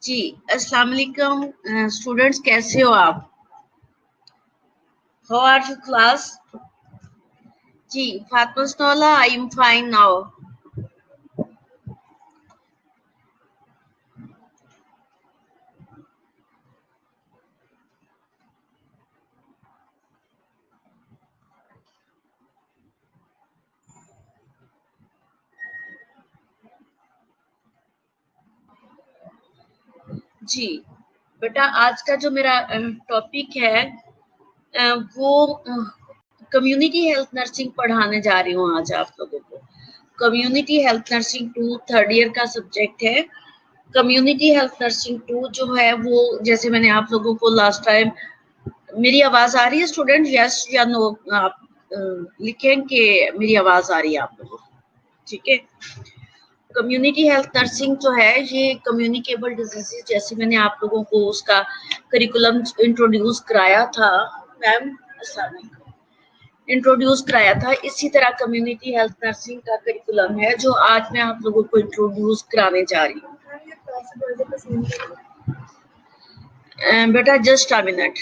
जी, अस्सलाम वालेकुम स्टूडेंट्स, कैसे हो आप? How are you class? जी, फातिमा स्नोला, आई एम फाइन नाउ। जी बेटा, आज का जो मेरा टॉपिक है वो कम्युनिटी हेल्थ नर्सिंग पढ़ाने जा रही हूँ आज आप लोगों को। Community health nursing 2 third year का सब्जेक्ट है। कम्युनिटी हेल्थ नर्सिंग 2 जो है वो, जैसे मैंने आप लोगों को लास्ट टाइम, मेरी आवाज आ रही है स्टूडेंट? यस या नो आप लिखें कि मेरी आवाज आ रही है आप लोगों को। ठीक है। कम्युनिटी हेल्थ नर्सिंग जो है ये कम्युनिकेबल डिजीजेस, जैसे मैंने आप लोगों को उसका करिकुलम इंट्रोड्यूस कराया था मैम, इंट्रोड्यूस कराया था, इसी तरह कम्युनिटी हेल्थ नर्सिंग का करिकुलम है जो आज मैं आप लोगों को इंट्रोड्यूस कराने जा रही हूँ। बेटा जस्ट अ मिनट।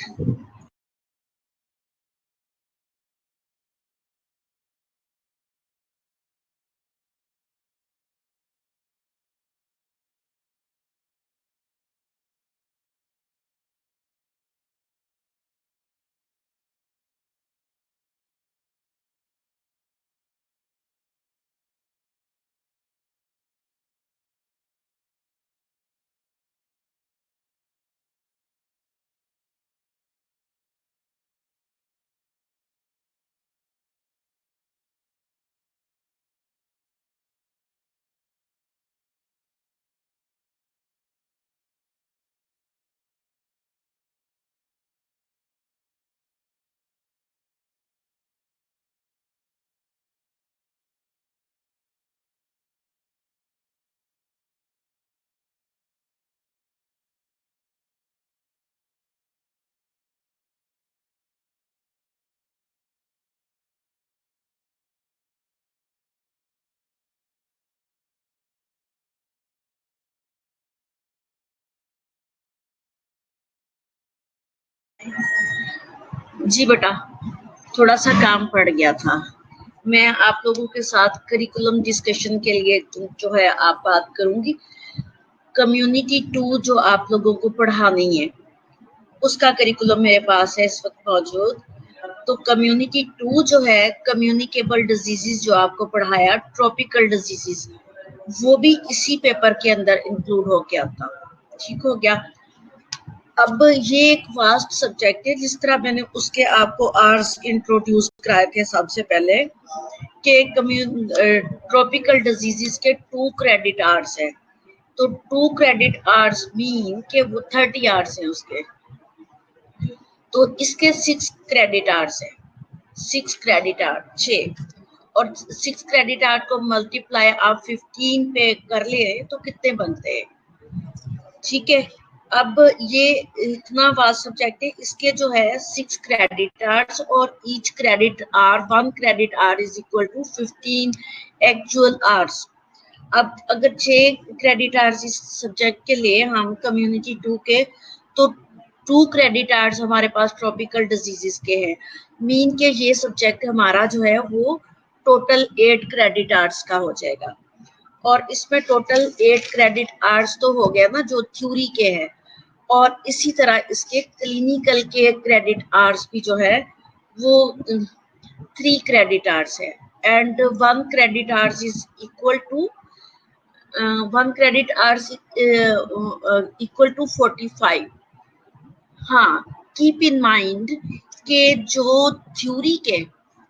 जी बेटा, थोड़ा सा काम पड़ गया था। मैं आप लोगों के साथ करिकुलम डिस्कशन के लिए जो है आप बात करूंगी। कम्युनिटी 2 जो आप लोगों को पढ़ानी है उसका करिकुलम मेरे पास है इस वक्त मौजूद। तो कम्युनिटी 2 जो है कम्युनिकेबल डिजीजेस जो आपको पढ़ाया, ट्रॉपिकल डिजीजेस, वो भी इसी पेपर के अंदर इंक्लूड हो गया था। ठीक हो गया। अब ये एक वास्ट सब्जेक्ट है, जिस तरह मैंने उसके आपको आर्स इंट्रोड्यूस कराए थे सबसे पहले कि ट्रॉपिकल डिजीजेस के 2 क्रेडिट आवर्स है। तो 2 क्रेडिट आवर्स मीन के वो 30 आवर्स हैं उसके। तो इसके 6 क्रेडिट आवर्स है। 6 क्रेडिट आवर 6, और 6 क्रेडिट आवर को मल्टीप्लाई आप 15 पे कर ले तो कितने बनते हैं? ठीक है। अब ये इतना वास्ट सब्जेक्ट है, इसके जो है 6 क्रेडिट आवर्स, और each credit hour 1 credit hour is equal to 15 actual hours. अब अगर 6 क्रेडिट आवर्स इस सब्जेक्ट के लिए हम कम्युनिटी 2 के, तो 2 क्रेडिट आवर्स हमारे पास ट्रॉपिकल डिजीजेस के हैं। मीन के ये सब्जेक्ट हमारा जो है वो टोटल 8 क्रेडिट आवर्स का हो जाएगा। और इसमें टोटल 8 क्रेडिट आवर्स तो हो गया ना जो थ्योरी के हैं, और इसी तरह इसके क्लिनिकल के क्रेडिट आवर्स भी जो है वो 3 क्रेडिट आवर्स है। And 1 credit hours is equal to 1 credit hours equal to 45। हाँ, कीप इन माइंड के जो थ्योरी के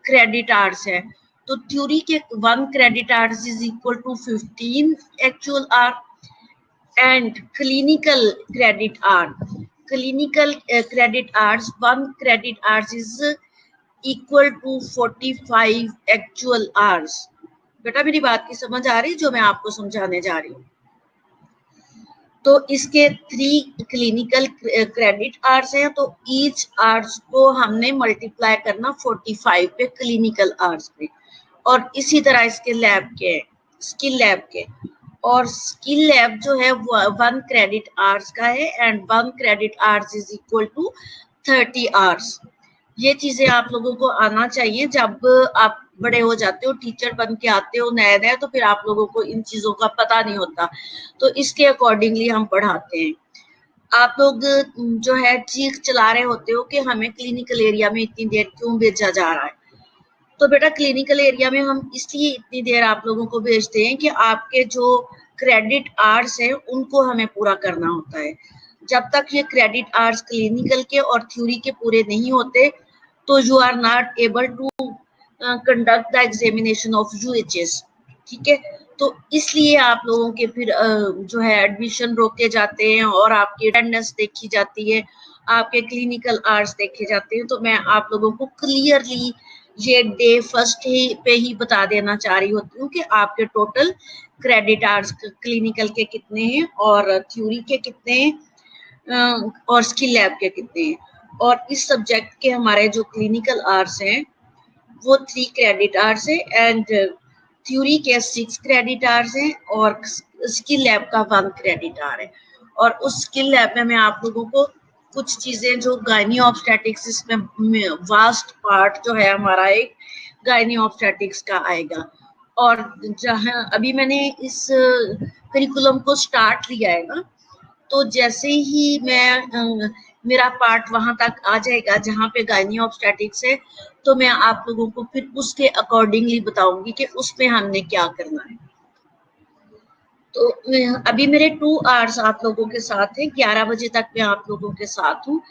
क्रेडिट आवर्स है, तो थ्योरी के 1 credit hours is equal to 15 actual hour, and clinical credit hour, clinical credit hours, 1 credit hours is equal to 45 actual hours। बेटा मेरी बात की समझ आ रही जो मैं आपको समझाने जा रही हूँ? तो इसके 3 क्लिनिकल क्रेडिट आवर्स हैं, तो ईच आवर्स को हमने मल्टीप्लाई करना 45 पे, क्लिनिकल आवर्स पे। और इसी तरह इसके लैब के, स्किल लैब के, और स्किल लैब जो है वो 1 क्रेडिट आवर्स का है and 1 credit hours is equal to 30 hours. ये चीजें आप लोगों को आना चाहिए। जब आप बड़े हो जाते हो, टीचर बन के आते हो नए नए, तो फिर आप लोगों को इन चीजों का पता नहीं होता, तो इसके अकॉर्डिंगली हम पढ़ाते हैं। आप लोग जो है चीख चला रहे होते हो कि हमें क्लिनिकल एरिया में इतनी देर क्यों भेजा जा रहा है। तो बेटा क्लिनिकल एरिया में हम इसलिए इतनी देर आप लोगों को भेजते हैं कि आपके जो क्रेडिट आवर्स है उनको हमें पूरा करना होता है। जब तक ये क्रेडिट आवर्स क्लिनिकल के और थ्योरी के पूरे नहीं होते, तो you are not able to conduct the examination of UHS. ठीक है, तो इसलिए आप लोगों के फिर जो है एडमिशन रोके जाते हैं और आपकी अटेंडेंस देखी जाती है, आपके क्लिनिकल आवर्स देखे जाते हैं। तो मैं आप लोगों को क्लियरली ये डे फर्स्ट ही पे ही बता देना चाह रही होती हूँ कि आपके टोटल क्रेडिट आवर्स क्लिनिकल के कितने हैं और थ्योरी के कितने हैं और स्किल लैब के कितने हैं। और इस सब्जेक्ट के हमारे जो क्लिनिकल आवर्स हैं वो 3 क्रेडिट आवर्स है एंड थ्योरी के 6 क्रेडिट आवर्स हैं और स्किल लैब का 1 क्रेडिट आवर है। और उस स्किल लैब में मैं आप लोगों को कुछ चीजें जो गायनी ऑब्स्टेटिक्स, इसमें वास्ट पार्ट जो है हमारा एक गायनी ऑब्स्टेटिक्स का आएगा। और जहां अभी मैंने इस करिकुलम को स्टार्ट लिया है ना, तो जैसे ही मैं मेरा पार्ट वहां तक आ जाएगा जहां पे गायनी ऑब्स्टेटिक्स है, तो मैं आप लोगों को फिर उसके अकॉर्डिंगली बताऊंगी कि उसमें हमने क्या करना है। तो अभी मेरे 2 आवर्स आप लोगों के साथ है, 11 बजे तक मैं आप लोगों के साथ हूँ।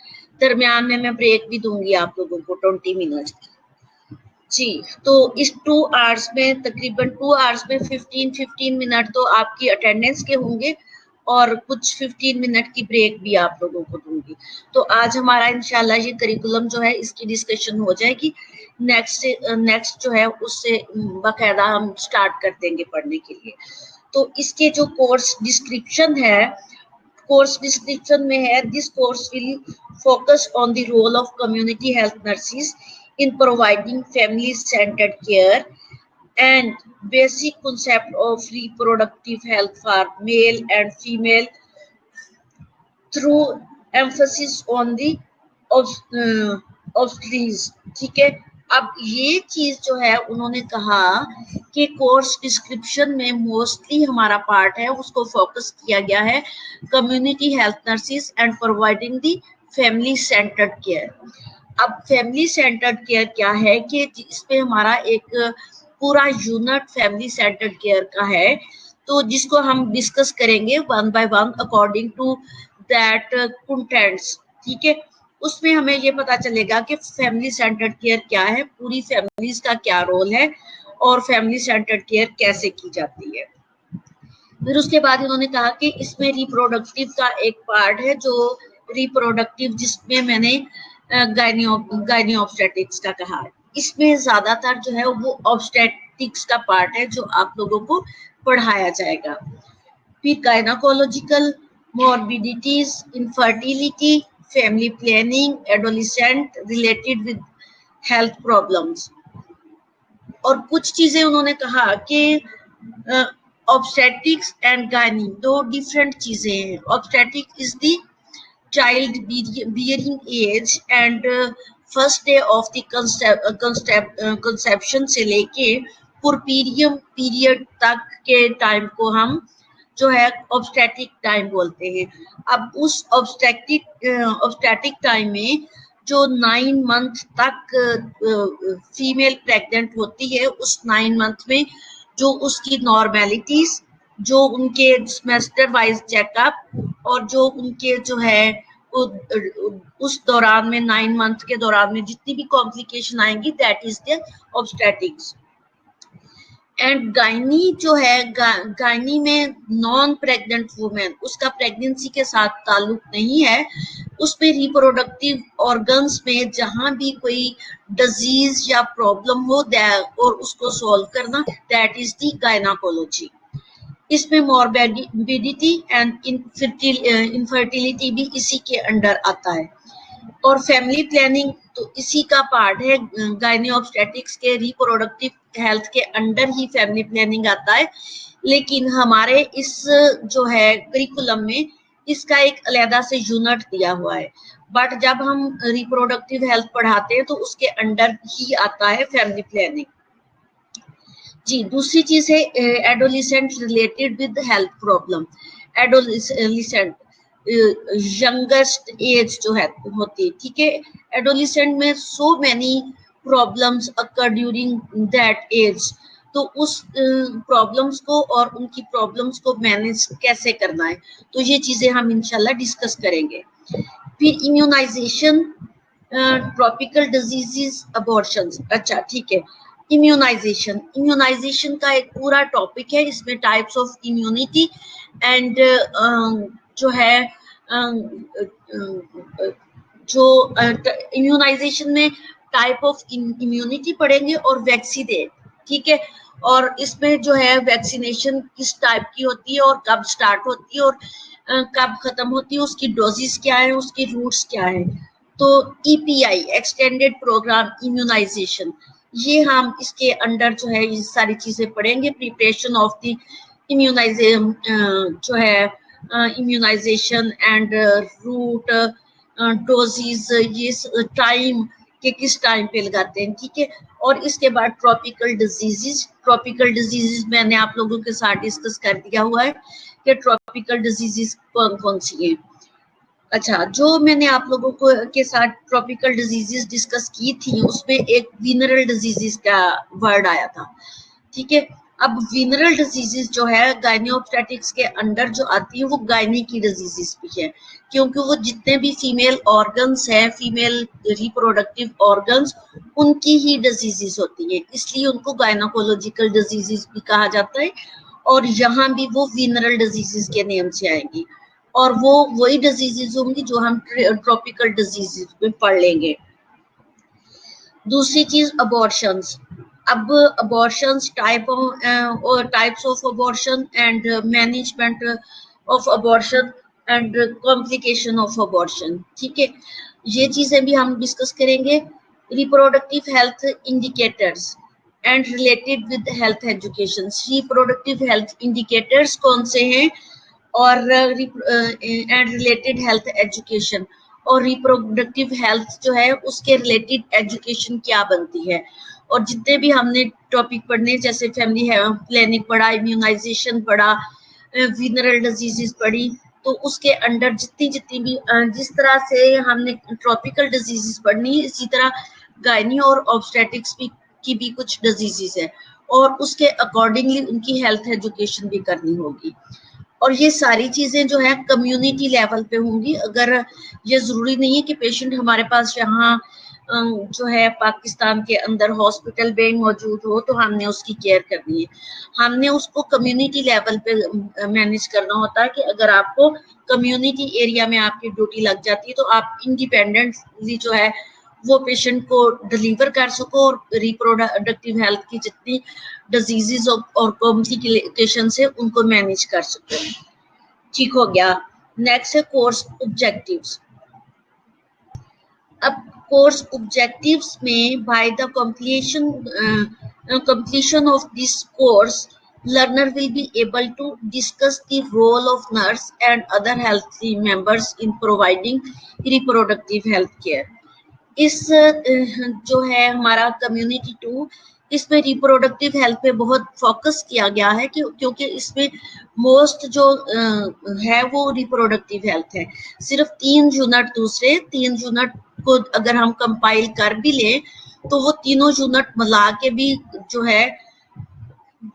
दरमियान में मैं ब्रेक भी दूंगी आप लोगों को 20 मिनट की। जी, तो इस 2 आवर्स में तकरीबन 2 आवर्स में 15 मिनट तो आपकी अटेंडेंस के होंगे और कुछ 15 मिनट की ब्रेक भी आप लोगों को दूंगी। तो आज हमारा इंशाल्लाह ये करिकुलम जो है इसकी डिस्कशन हो जाएगी। नेक्स्ट जो है उससे बाकायदा हम स्टार्ट कर देंगे पढ़ने के लिए। तो इसके जो कोर्स डिस्क्रिप्शन है, कोर्स डिस्क्रिप्शन में है, this course will focus on the role of community health nurses in providing family centered care and basic concept of reproductive health for male and female through emphasis on the obstetrics। ठीक है, अब ये चीज जो है उन्होंने कहा कि कोर्स डिस्क्रिप्शन में मोस्टली हमारा पार्ट है उसको फोकस किया गया है community health nurses and providing the family centred care. अब फैमिली सेंटर्ड केयर क्या है कि इसमें हमारा एक पूरा यूनिट फैमिली सेंटर्ड केयर का है, तो जिसको हम डिस्कस करेंगे 1 by 1 according to that contents. ठीक है, उसमें हमें ये पता चलेगा कि फैमिली सेंटर्ड केयर क्या है, पूरी फैमिलीज का क्या रोल है और फैमिली सेंटर्ड केयर कैसे की जाती है। फिर उसके बाद इन्होंने कहा कि इसमें रिप्रोडक्टिव का एक पार्ट है जो रिप्रोडक्टिव, जिसमें मैंने गायनी ऑब्स्टेटिक्स का कहा है। इसमें ज्यादातर जो है वो ऑब्स्टेटिक्स का पार्ट है जो आप लोगों को पढ़ाया जाएगा। फिर gynaecological morbidities, infertility, family planning, adolescent related with health problems. और कुछ चीजें उन्होंने कहा कि ऑब्स्टेटिक्स एंड गायनी दो डिफरेंट चीजें हैं। Obstetric is the child bearing age and first day of the conception से लेके पुरपीरियम पीरियड तक के टाइम को हम जो है ऑब्स्टेटिक टाइम बोलते हैं। अब उस ऑब्स्टेटिक टाइम में जो 9 मंथ तक फीमेल प्रेग्नेंट होती है, उस 9 मंथ में जो उसकी नॉर्मेलिटीज, जो उनके सेमेस्टर वाइज चेकअप और जो उनके जो है उस दौरान में 9 मंथ के दौरान में जितनी भी कॉम्प्लिकेशन आएंगी, that is the obstetrics. And gynae जो है, गायनी में नॉन प्रेग्नेंट वुमेन, उसका प्रेगनेंसी के साथ ताल्लुक नहीं है, उसमें रिप्रोडक्टिव ऑर्गन्स में जहां भी कोई डिजीज या प्रॉब्लम हो और उसको सॉल्व करना, दैट इज द गायनाकोलॉजी। इसमें मॉर्बिडिटी एंड इनफर्टिलिटी भी इसी के अंडर आता है। और फैमिली प्लानिंग तो इसी का पार्ट है, गायनी ऑब्स्टेटिक्स के रिप्रोडक्टिव हेल्थ के अंडर ही फैमिली प्लानिंग आता है। लेकिन हमारे इस जो है करिकुलम में इसका एक अलहदा से यूनिट दिया हुआ है। बट जब हम रिप्रोडक्टिव हेल्थ पढ़ाते हैं तो उसके अंडर ही आता है फैमिली प्लानिंग। जी, दूसरी चीज है adolescent related with health problem. Adolescent youngest age जो है होती है, ठीक है। एडोलिसेंट में so many problems occur during that age, तो उस प्रॉब्लम्स को और उनकी प्रॉब्लम्स को मैनेज कैसे करना है, तो ये चीजें हम इंशाल्लाह डिस्कस करेंगे। फिर इम्यूनाइजेशन, ट्रॉपिकल डिजीजेस, अबॉर्शंस। अच्छा ठीक है, इम्यूनाइजेशन का एक पूरा टॉपिक है, इसमें टाइप्स ऑफ इम्यूनिटी एंड जो है जो इम्यूनाइजेशन में टाइप ऑफ इम्यूनिटी पढ़ेंगे और वैक्सीन, ठीक है। और इसमें जो है वैक्सीनेशन किस टाइप की होती है और कब स्टार्ट होती है और कब खत्म होती है, उसकी डोजेस क्या है, उसके रूट्स क्या है। तो ईपीआई, एक्सटेंडेड प्रोग्राम इम्यूनाइजेशन, ये हम इसके अंडर जो है ये सारी चीजें पढ़ेंगे। प्रिपरेशन ऑफ द इम्यूनाइजेशन जो है इम्यूनाइजेशन एंड रूट डोजेस, ये टाइम के किस टाइम पे लगाते हैं, ठीक है। और इसके बाद ट्रॉपिकल डिजीजेस। ट्रॉपिकल डिजीजेस मैंने आप लोगों के साथ डिस्कस कर दिया हुआ है कि ट्रॉपिकल डिजीजेस कौन कौन सी हैं। अच्छा, जो मैंने आप लोगों को के साथ ट्रॉपिकल डिजीजेस डिस्कस की थी उसमें एक विनरल डिजीजेस का वर्ड आया था, ठीक है। अब विनरल डिजीजेस जो है गायनी ऑब्स्टेट्रिक्स के अंडर जो आती है वो गायनी की डिजीजेस भी है, क्योंकि वो जितने भी फीमेल ऑर्गन्स हैं, फीमेल रिप्रोडक्टिव ऑर्गन्स, उनकी ही डिजीजेस होती है, इसलिए उनको गायनाकोलॉजिकल डिजीजेस भी कहा जाता है। और यहाँ भी वो विनरल डिजीजेस के नेम से आएंगी और वो वही डिजीजेस होंगी जो हम ट्रॉपिकल डिजीजेस में पढ़ लेंगे। दूसरी चीज अबॉर्शंस। अब abortions types of abortion and management of abortion and complication of abortion, ठीक है। ये चीजें भी हम डिस्कस करेंगे। Reproductive health indicators and related with health education. Reproductive health indicators कौन से हैं और एंड रिलेटेड हेल्थ एजुकेशन, और रिप्रोडक्टिव हेल्थ जो है उसके रिलेटेड एजुकेशन क्या बनती है। और जितने भी हमने टॉपिक पढ़ने, जैसे फैमिली प्लानिंग पढ़ा, इम्यूनाइजेशन पढ़ा, विनरल डिजीजेस पढ़ी, तो उसके अंडर जितनी जितनी भी जिस तरह से हमने ट्रॉपिकल डिजीजेस पढ़नी है, इसी तरह गायनी और ऑब्स्टेट्रिक्स की भी कुछ डिजीजेस है और उसके अकॉर्डिंगली उनकी हेल्थ एजुकेशन भी करनी होगी। और ये सारी चीजें जो है कम्युनिटी लेवल पे होंगी। अगर ये जरूरी नहीं है कि पेशेंट हमारे पास यहाँ जो है पाकिस्तान के अंदर हॉस्पिटल में मौजूद हो तो हमने उसकी केयर करनी है, हमने उसको कम्युनिटी लेवल पे मैनेज करना होता है कि अगर आपको कम्युनिटी एरिया में आपकी ड्यूटी लग जाती है तो आप इंडिपेंडेंटली जो है वो पेशेंट को डिलीवर कर सको और रिप्रोडक्टिव हेल्थ की जितनी डिजीजेस और कॉम्प्लिकेशन है उनको मैनेज कर सको। ठीक हो गया। नेक्स्ट है कोर्स ऑब्जेक्टिव्स। अब कोर्स ऑब्जेक्टिव्स में by the completion of this course, learner will be able to discuss the role of nurse and other health members in providing reproductive health care. इस जो है हमारा कम्युनिटी 2, इसमें reproductive health पे बहुत focus किया गया है क्योंकि इसमें मोस्ट जो है वो रिप्रोडक्टिव हेल्थ है। सिर्फ 3 यूनिट, दूसरे 3 यूनिट को अगर हम कंपाइल कर भी लें तो वो तीनों यूनिट मिला के भी जो है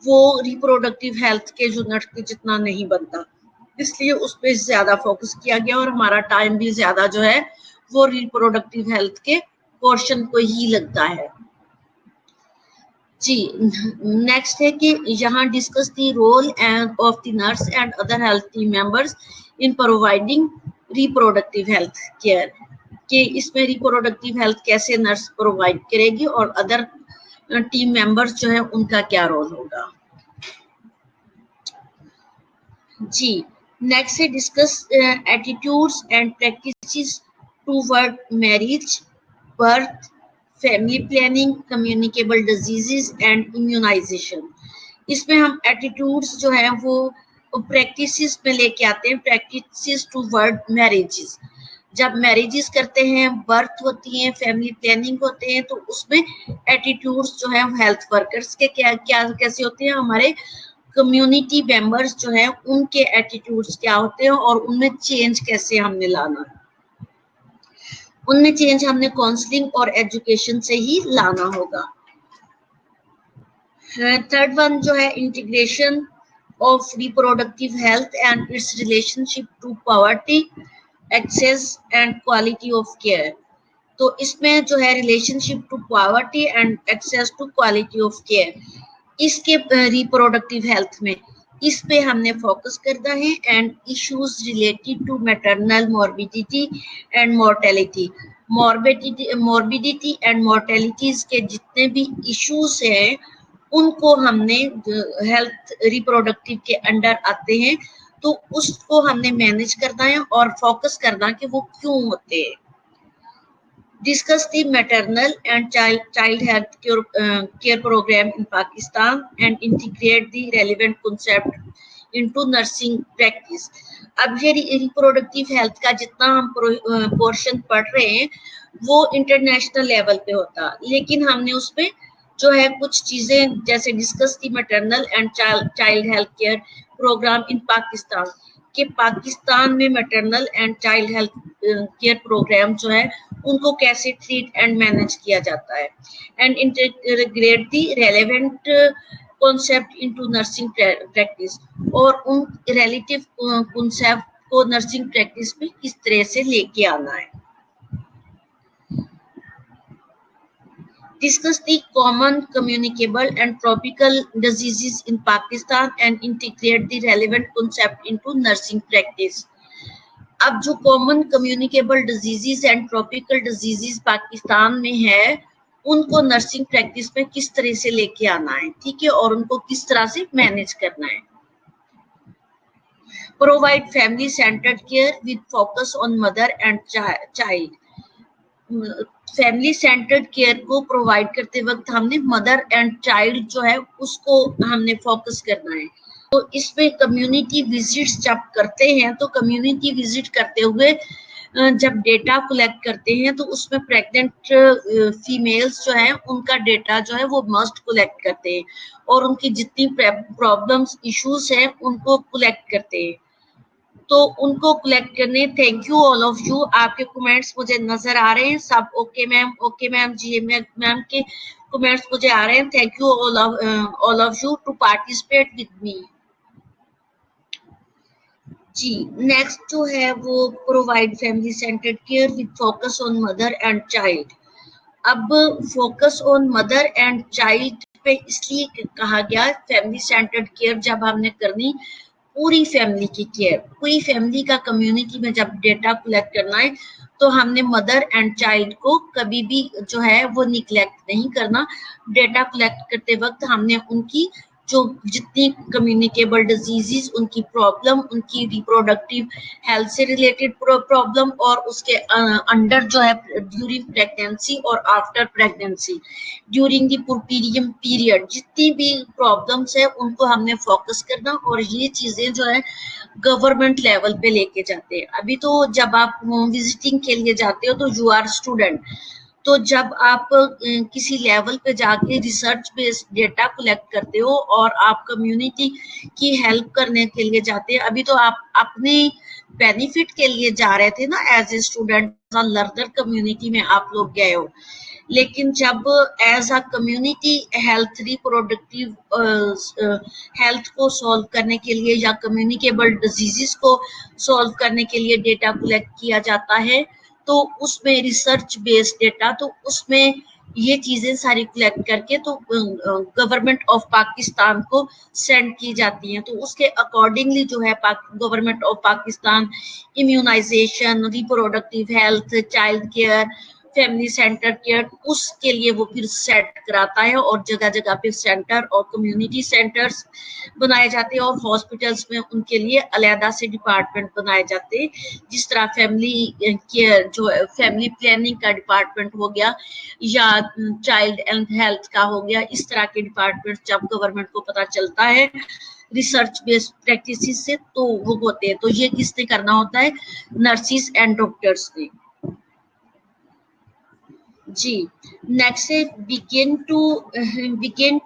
वो रिप्रोडक्टिव हेल्थ के यूनिट के जितना नहीं बनता, इसलिए उस पर ज्यादा फोकस किया गया और हमारा टाइम भी ज्यादा जो है वो रिप्रोडक्टिव हेल्थ के पोर्शन को ही लगता है। जी, नेक्स्ट है कि यहाँ discuss the role and of the nurse and other health members in providing reproductive health care, कि इसमें रिप्रोडक्टिव हेल्थ कैसे नर्स प्रोवाइड करेगी और अदर टीम मेंबर्स जो है उनका क्या रोल होगा। जी, नेक्स्ट है discuss attitudes and practices toward marriage, birth, family planning, communicable diseases and immunization. इसमें हम एटीट्यूड्स जो है वो प्रैक्टिसेस में लेके आते हैं, प्रैक्टिसेस टू वर्ड मैरिजेस। जब मैरिजेस करते हैं, बर्थ होती है, फैमिली प्लानिंग होते हैं, तो उसमें एटीट्यूड्स जो है हेल्थ वर्कर्स के क्या क्या कैसे होते हैं, हमारे कम्युनिटी मेंबर्स जो है उनके एटीट्यूड्स क्या होते हैं और उनमें चेंज कैसे हमने लाना है। उनमें चेंज हमने काउंसलिंग और एजुकेशन से ही लाना होगा। थर्ड वन जो है integration of reproductive health and its relationship to poverty, access and quality of care. तो इसमें जो है relationship to poverty and access to quality of care, इसके रिप्रोडक्टिव हेल्थ में इस पे हमने फोकस करना है। And issues related to maternal morbidity and mortality, morbidity and mortalities के जितने भी इश्यूज हैं उनको हमने हेल्थ रिप्रोडक्टिव के अंडर आते हैं, तो उसको हमने मैनेज करना है और फोकस करना कि वो क्यों होते हैं। Discuss the maternal and child health care program in Pakistan and integrate the relevant concept into nursing practice। अब ये रिप्रोडक्टिव हेल्थ का जितना हम पोर्शन पढ़ रहे हैं वो इंटरनेशनल लेवल पे होता, लेकिन हमने उसमें जो है कुछ चीजें जैसे discuss the maternal and child health care program in Pakistan, कि पाकिस्तान में maternal and child health care program जो है उनको कैसे ट्रीट एंड मैनेज किया जाता है। And integrate the relevant concept into nursing practice, और उन रिलेटिव कॉन्सेप्ट को नर्सिंग प्रैक्टिस में किस तरह से लेके आना है। Discuss the common communicable and tropical diseases in Pakistan and integrate the relevant concept into nursing practice। अब जो common communicable diseases and tropical diseases Pakistan में है उनको नर्सिंग प्रैक्टिस में किस तरह से लेके आना है, ठीक है, और उनको किस तरह से मैनेज करना है। Provide family centred care with focus on mother and child. Family centred care को प्रोवाइड करते वक्त हमने मदर एंड चाइल्ड जो है उसको हमने फोकस करना है। तो इसमें कम्युनिटी विजिट्स जब करते हैं तो कम्युनिटी विजिट करते हुए जब डेटा कलेक्ट करते हैं तो उसमें प्रेग्नेंट फीमेल्स जो हैं उनका डेटा जो है वो मस्ट कलेक्ट करते हैं और उनकी जितनी प्रॉब्लम्स इश्यूज हैं उनको कलेक्ट करते हैं। तो उनको कलेक्ट करने, thank you all of you, आपके कमेंट्स मुझे नजर आ रहे हैं सब। ओके मैम जी, मैम के कमेंट्स मुझे आ रहे हैं। Thank you all of you to participate with me जी। नेक्स्ट जो है वो provide family centred care with focus on mother and child. अब focus on mother and child पे इसलिए कहा गया, फैमिली सेंटर्ड केयर जब हमने करनी पूरी फैमिली की केयर, पूरी फैमिली का कम्युनिटी में जब डेटा कलेक्ट करना है तो हमने मदर एंड चाइल्ड को कभी भी जो है वो निग्लेक्ट नहीं करना। डेटा कलेक्ट करते वक्त हमने उनकी जो जितनी कम्युनिकेबल डिजीजेस, उनकी प्रॉब्लम, उनकी रिप्रोडक्टिव हेल्थ से रिलेटेड प्रॉब्लम और उसके अंडर जो है ड्यूरिंग प्रेगनेंसी और after pregnancy, during the puerperium period जितनी भी प्रॉब्लम्स है उनको हमने फोकस करना। और ये चीजें जो है गवर्नमेंट लेवल पे लेके जाते हैं। अभी तो जब आप विजिटिंग के लिए जाते हो तो यू आर स्टूडेंट, तो जब आप किसी लेवल पे जाके रिसर्च बेस्ड डेटा कलेक्ट करते हो और आप कम्युनिटी की हेल्प करने के लिए जाते हैं, अभी तो आप अपने बेनिफिट के लिए जा रहे थे ना as a student, learner community में आप लोग गए हो, लेकिन जब as a community health reproductive health को सॉल्व करने के लिए या कम्युनिकेबल डिजीजेस को सॉल्व करने के लिए डेटा कलेक्ट किया जाता है तो उसमें रिसर्च बेस्ड डेटा, तो उसमें ये चीजें सारी कलेक्ट करके तो गवर्नमेंट ऑफ पाकिस्तान को सेंड की जाती हैं। तो उसके अकॉर्डिंगली जो है government of Pakistan immunization, reproductive health, child care, family center care, उसके लिए वो फिर सेट कराता है और जगह जगह पे सेंटर और कम्युनिटी सेंटर्स बनाए जाते हैं और हॉस्पिटल्स में उनके लिए अलहदा से डिपार्टमेंट बनाए जाते हैं। जिस तरह फैमिली केयर जो फैमिली प्लानिंग का डिपार्टमेंट हो गया या चाइल्ड एंड हेल्थ का हो गया, इस तरह के डिपार्टमेंट जब गवर्नमेंट को पता चलता है रिसर्च बेस्ड प्रैक्टिसेस से तो वो होते हैं। तो ये किसने करना होता है? नर्सिस एंड डॉक्टर्स ने। जी नेक्स्ट है begin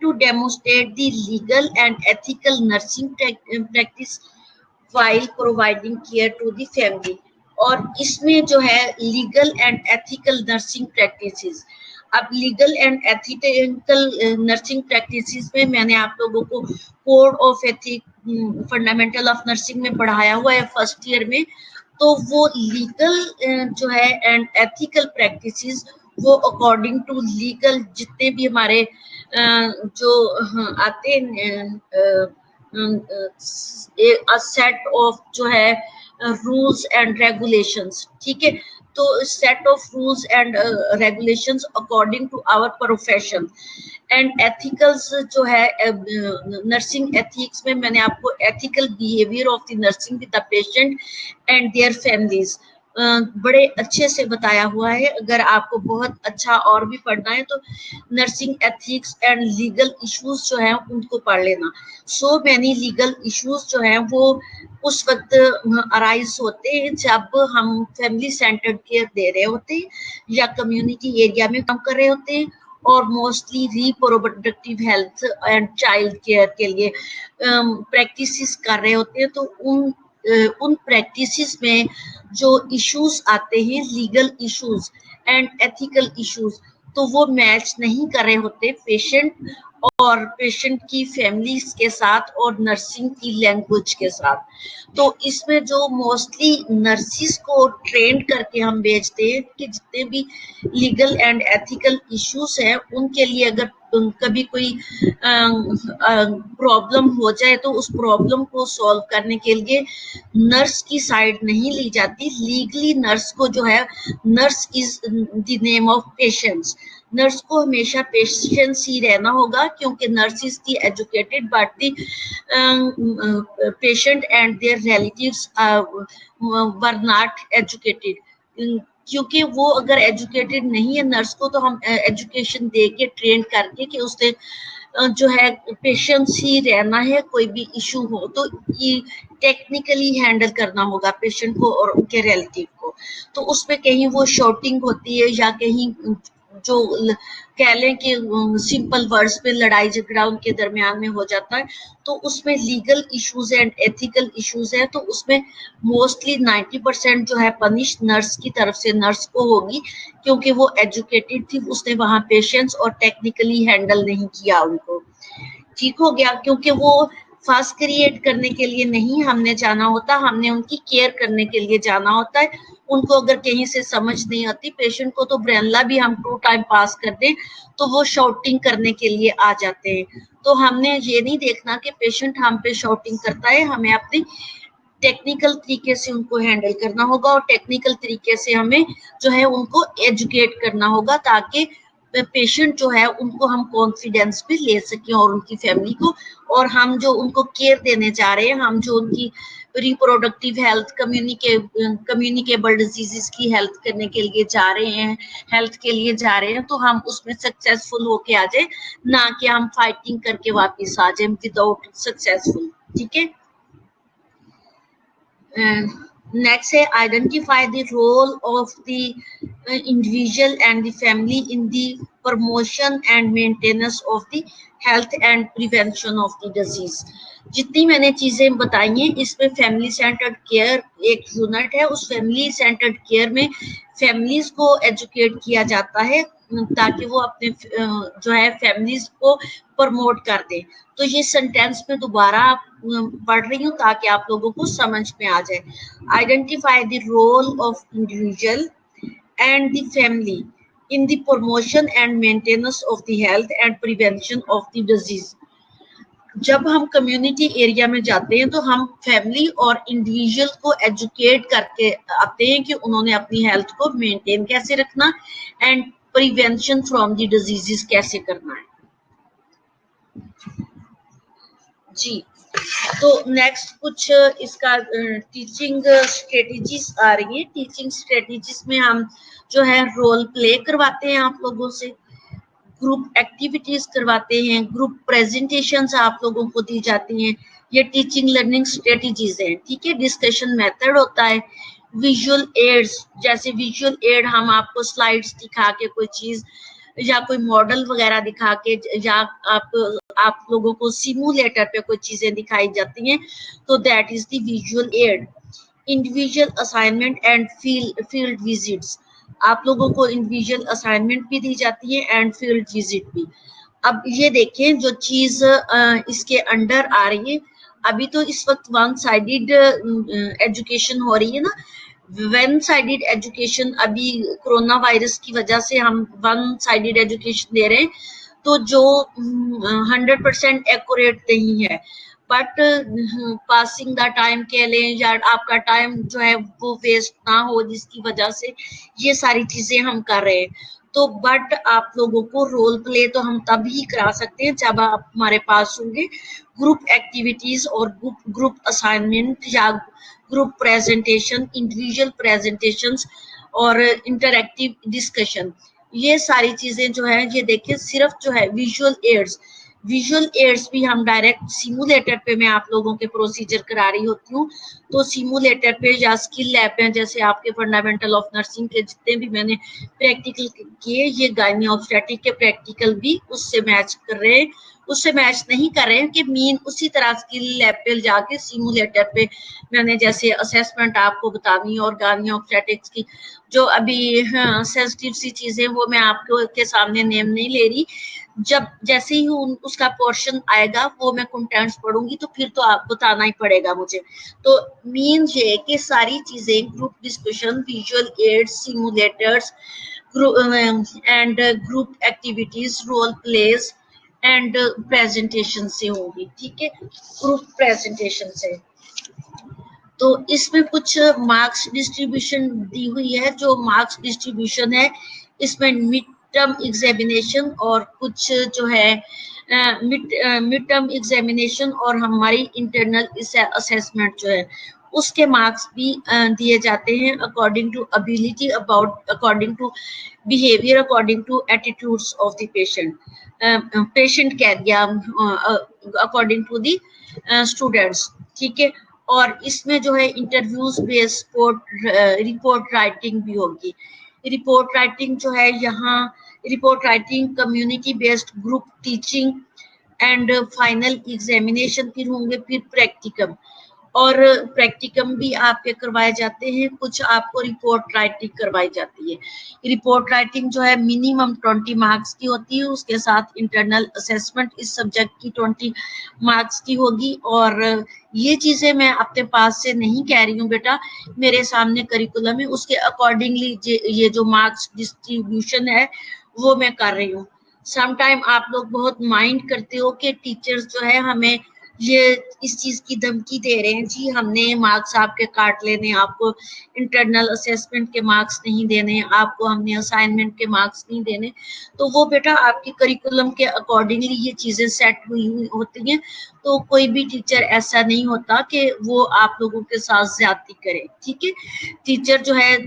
to demonstrate the legal and ethical nursing practice while providing care to the family। और इसमें जो है legal and ethical nursing practices. अब legal and ethical nursing practices में मैंने आप लोगों को code of ethic fundamental of nursing में पढ़ाया हुआ है फर्स्ट ईयर में। तो वो लीगल जो है एंड एथिकल प्रैक्टिसेस वो अकॉर्डिंग टू लीगल जितने भी हमारे जो आते हैं सेट ऑफ जो है रूल्स एंड रेगुलेशंस, ठीक है। तो set of rules and regulations according to our profession and ethicals जो है नर्सिंग एथिक्स में मैंने आपको ethical behaviour of the nursing with the patient and their families बड़े अच्छे से बताया हुआ है। अगर आपको बहुत अच्छा और भी पढ़ना है तो nursing ethics and legal issues जो हैं उनको पढ़ लेना। सो मैनी लीगल इश्यूज जो हैं वो उस वक्त अराइज होते हैं जब हम फैमिली सेंटर्ड केयर दे रहे होते हैं या कम्युनिटी एरिया में काम कर रहे होते हैं और mostly reproductive health and child care के लिए प्रैक्टिसेस कर रहे होते हैं। तो उन प्रैक्टिसेस में जो इश्यूज आते हैं legal issues and ethical issues तो वो मैच नहीं कर रहे होते पेशेंट और पेशेंट की फैमिली के साथ और नर्सिंग की लैंग्वेज के साथ। तो इसमें जो मोस्टली नर्सिस को ट्रेन करके हम भेजते हैं कि जितने भी लीगल एंड एथिकल इश्यूज हैं उनके लिए अगर कभी कोई प्रॉब्लम हो जाए तो उस प्रॉब्लम को सॉल्व करने के लिए नर्स की साइड नहीं ली जाती। लीगली नर्स को जो है nurse is the name of patients. Nurse को हमेशा पेशेंस ही रहना होगा क्योंकि nurse is the educated but the patient and their relatives were not educated. क्योंकि वो अगर एजुकेटेड नहीं है नर्स को तो हम एजुकेशन दे के ट्रेन करके कि उसने जो है पेशेंस ही रहना है, कोई भी इशू हो तो ये टेक्निकली हैंडल करना होगा पेशेंट को और उनके रिलेटिव को। तो उसमें कहीं वो शॉटिंग होती है या कहीं जो कह लें कि सिंपल वर्ड्स में लड़ाई झगड़ा उनके दरमियान में हो जाता है तो उसमें legal issues and ethical issues है तो उसमें मोस्टली 90% जो है पनिश नर्स की तरफ से नर्स को होगी क्योंकि वो एजुकेटेड थी, उसने वहां पेशेंस और टेक्निकली हैंडल नहीं किया उनको। ठीक हो गया क्योंकि वो फास्ट क्रिएट करने के लिए नहीं हमने जाना होता, हमने उनकी केयर करने के लिए जाना होता है। उनको अगर कहीं से समझ नहीं आती पेशेंट को तो ब्रेनला भी हम 2 टाइम पास कर दें तो वो शॉटिंग करने के लिए आ जाते हैं। तो हमने ये नहीं देखना कि पेशेंट हम पे शॉटिंग करता है, हमें अपनी टेक्निकल तरीके से उनको हैंडल करना होगा और टेक्निकल तरीके से हमें जो है उनको एजुकेट करना होगा ताकि पेशेंट जो है उनको हम कॉन्फिडेंस पे ले सकें और उनकी फैमिली को। और हम जो उनको केयर देने जा रहे हैं, हम जो उनकी रिप्रोडक्टिव हेल्थ कम्युनिकेबल डिजीजेस की हेल्थ करने के लिए जा रहे हैं, हेल्थ के लिए जा रहे हैं तो हम उसमें सक्सेसफुल होके आ जाए, ना कि हम फाइटिंग करके वापस आ जाए विदाउट सक्सेसफुल। ठीक है। Next है identify the role of the individual and the family in the promotion and maintenance of the health and prevention of the disease। जितनी मैंने चीजें बताई हैं इसमें फैमिली सेंटर्ड केयर एक यूनिट है। उस फैमिली सेंटर्ड केयर में फैमिलीज को एजुकेट किया जाता है ताकि वो अपने जो है फैमिलीज को प्रमोट कर दे। तो ये सेंटेंस में दोबारा पढ़ रही हूँ ताकि आप लोगों को समझ में आ जाए। Identify the role of individual and the family in the promotion and maintenance of the health and prevention of the disease। जब हम कम्युनिटी एरिया में जाते हैं तो हम फैमिली और इंडिविजुअल को एजुकेट करके आते हैं कि उन्होंने अपनी हेल्थ को मेंटेन कैसे रखना and prevention from the diseases कैसे करना है। जी, तो नेक्स्ट कुछ इसका टीचिंग स्ट्रेटजीज आ रही है। टीचिंग स्ट्रेटजीज में हम जो है रोल प्ले करवाते हैं आप लोगों से, ग्रुप एक्टिविटीज करवाते हैं, ग्रुप प्रेजेंटेशंस आप लोगों को दी जाती हैं। ये टीचिंग लर्निंग स्ट्रेटजीज हैं, ठीक है। डिस्कशन मेथड होता है, विजुअल एड्स, जैसे विजुअल एड हम आपको स्लाइड्स दिखा के कोई चीज या कोई मॉडल वगैरह दिखा के, या आप लोगों को सिमुलेटर पे कोई चीजें दिखाई जाती हैं, तो that is the visual add. Individual assignment and field visits, आप लोगों को इंडिविजुअल असाइनमेंट भी दी जाती है एंड फील्ड विजिट भी। अब ये देखें जो चीज इसके अंडर आ रही है, अभी तो इस वक्त वन साइडेड एजुकेशन हो रही है ना। वन साइडेड एजुकेशन, अभी कोरोना वायरस की वजह से हम वन साइडेड एजुकेशन दे रहे हैं, तो जो 100% एक्यूरेट नहीं है, बट पासिंग द टाइम कह लें, या आपका टाइम जो है वो वेस्ट ना हो, जिसकी वजह से ये सारी चीजें हम कर रहे हैं। तो बट आप लोगों को रोल प्ले तो हम तभी करा सकते हैं जब आप हमारे पास होंगे ग्रुप एक्टिविटीज और ग्रुप असाइनमेंट या ग्रुप प्रेजेंटेशन, इंडिविजुअल प्रेजेंटेशंस और इंटरैक्टिव डिस्कशन। ये सारी चीजें जो है, ये देखिए सिर्फ जो है विजुअल एड्स, विजुअल एड्स भी हम डायरेक्ट सिमुलेटर पे मैं आप लोगों के प्रोसीजर करा रही होती हूँ। तो सिमुलेटर पे या स्किल लैब में, जैसे आपके फंडामेंटल ऑफ नर्सिंग के जितने भी मैंने प्रैक्टिकल किए, ये गायनी ऑब्स्टेट्रिक के प्रैक्टिकल भी उससे मैच कर रहे हैं, उससे मैच नहीं कर रहे हैं कि मीन उसी तरह स्किल लैब पे जाके सिमुलेटर पे मैंने जैसे असेसमेंट आपको बतानी और गायनी ऑब्स्टेट्रिक्स की जो अभी सेंसिटिव सी चीजें, वो मैं आपको के सामने नेम नहीं ले रही। जब जैसे ही उसका पोर्शन आएगा वो मैं कंटेंट्स पढ़ूंगी तो फिर तो आप बताना ही पड़ेगा मुझे। तो मीन ये कि सारी चीजें group discussion, visual aids, simulators and group activities, role plays and presentation से होगी, ठीक है, ग्रुप प्रेजेंटेशन से। तो इसमें कुछ मार्क्स डिस्ट्रीब्यूशन दी हुई है। जो मार्क्स डिस्ट्रीब्यूशन है, इसमें मिड टर्म एग्जामिनेशन और कुछ जो है मिड टर्म एग्जामिनेशन और हमारी इंटरनल असेसमेंट जो है, उसके मार्क्स भी दिए जाते हैं according to ability, according to behaviour, according to attitudes of the patient, patient कह दिया, अकॉर्डिंग टू दी स्टूडेंट्स, ठीक है। और इसमें जो है इंटरव्यूज बेस्ड रिपोर्ट राइटिंग भी होगी। रिपोर्ट राइटिंग जो है यहाँ, report writing, community based group teaching and final examination फिर होंगे, फिर प्रैक्टिकम, और प्रैक्टिकम भी आपके करवाए जाते हैं। कुछ आपको रिपोर्ट राइटिंग करवाई जाती है। रिपोर्ट राइटिंग जो है मिनिमम 20 मार्क्स की होती है, उसके साथ इंटरनल असेसमेंट इस सब्जेक्ट की 20 मार्क्स की होगी। और ये चीजें मैं अपने पास से नहीं कह रही हूँ बेटा, मेरे सामने करिकुलम है, उसके अकॉर्डिंगली ये जो मार्क्स डिस्ट्रीब्यूशन है वो मैं कर रही हूँ। समटाइम आप लोग बहुत माइंड करते हो कि टीचर्स जो है हमें ये इस चीज की धमकी दे रहे हैं, जी हमने मार्क्स आपके काट लेने, आपको इंटरनल असेसमेंट के मार्क्स नहीं देने, आपको हमने असाइनमेंट के मार्क्स नहीं देने। तो वो बेटा आपके करिकुलम के अकॉर्डिंगली ये चीजें सेट हुई होती हैं। तो कोई भी टीचर ऐसा नहीं होता कि वो आप लोगों के साथ ज्यादती करे, ठीक है। टीचर जो है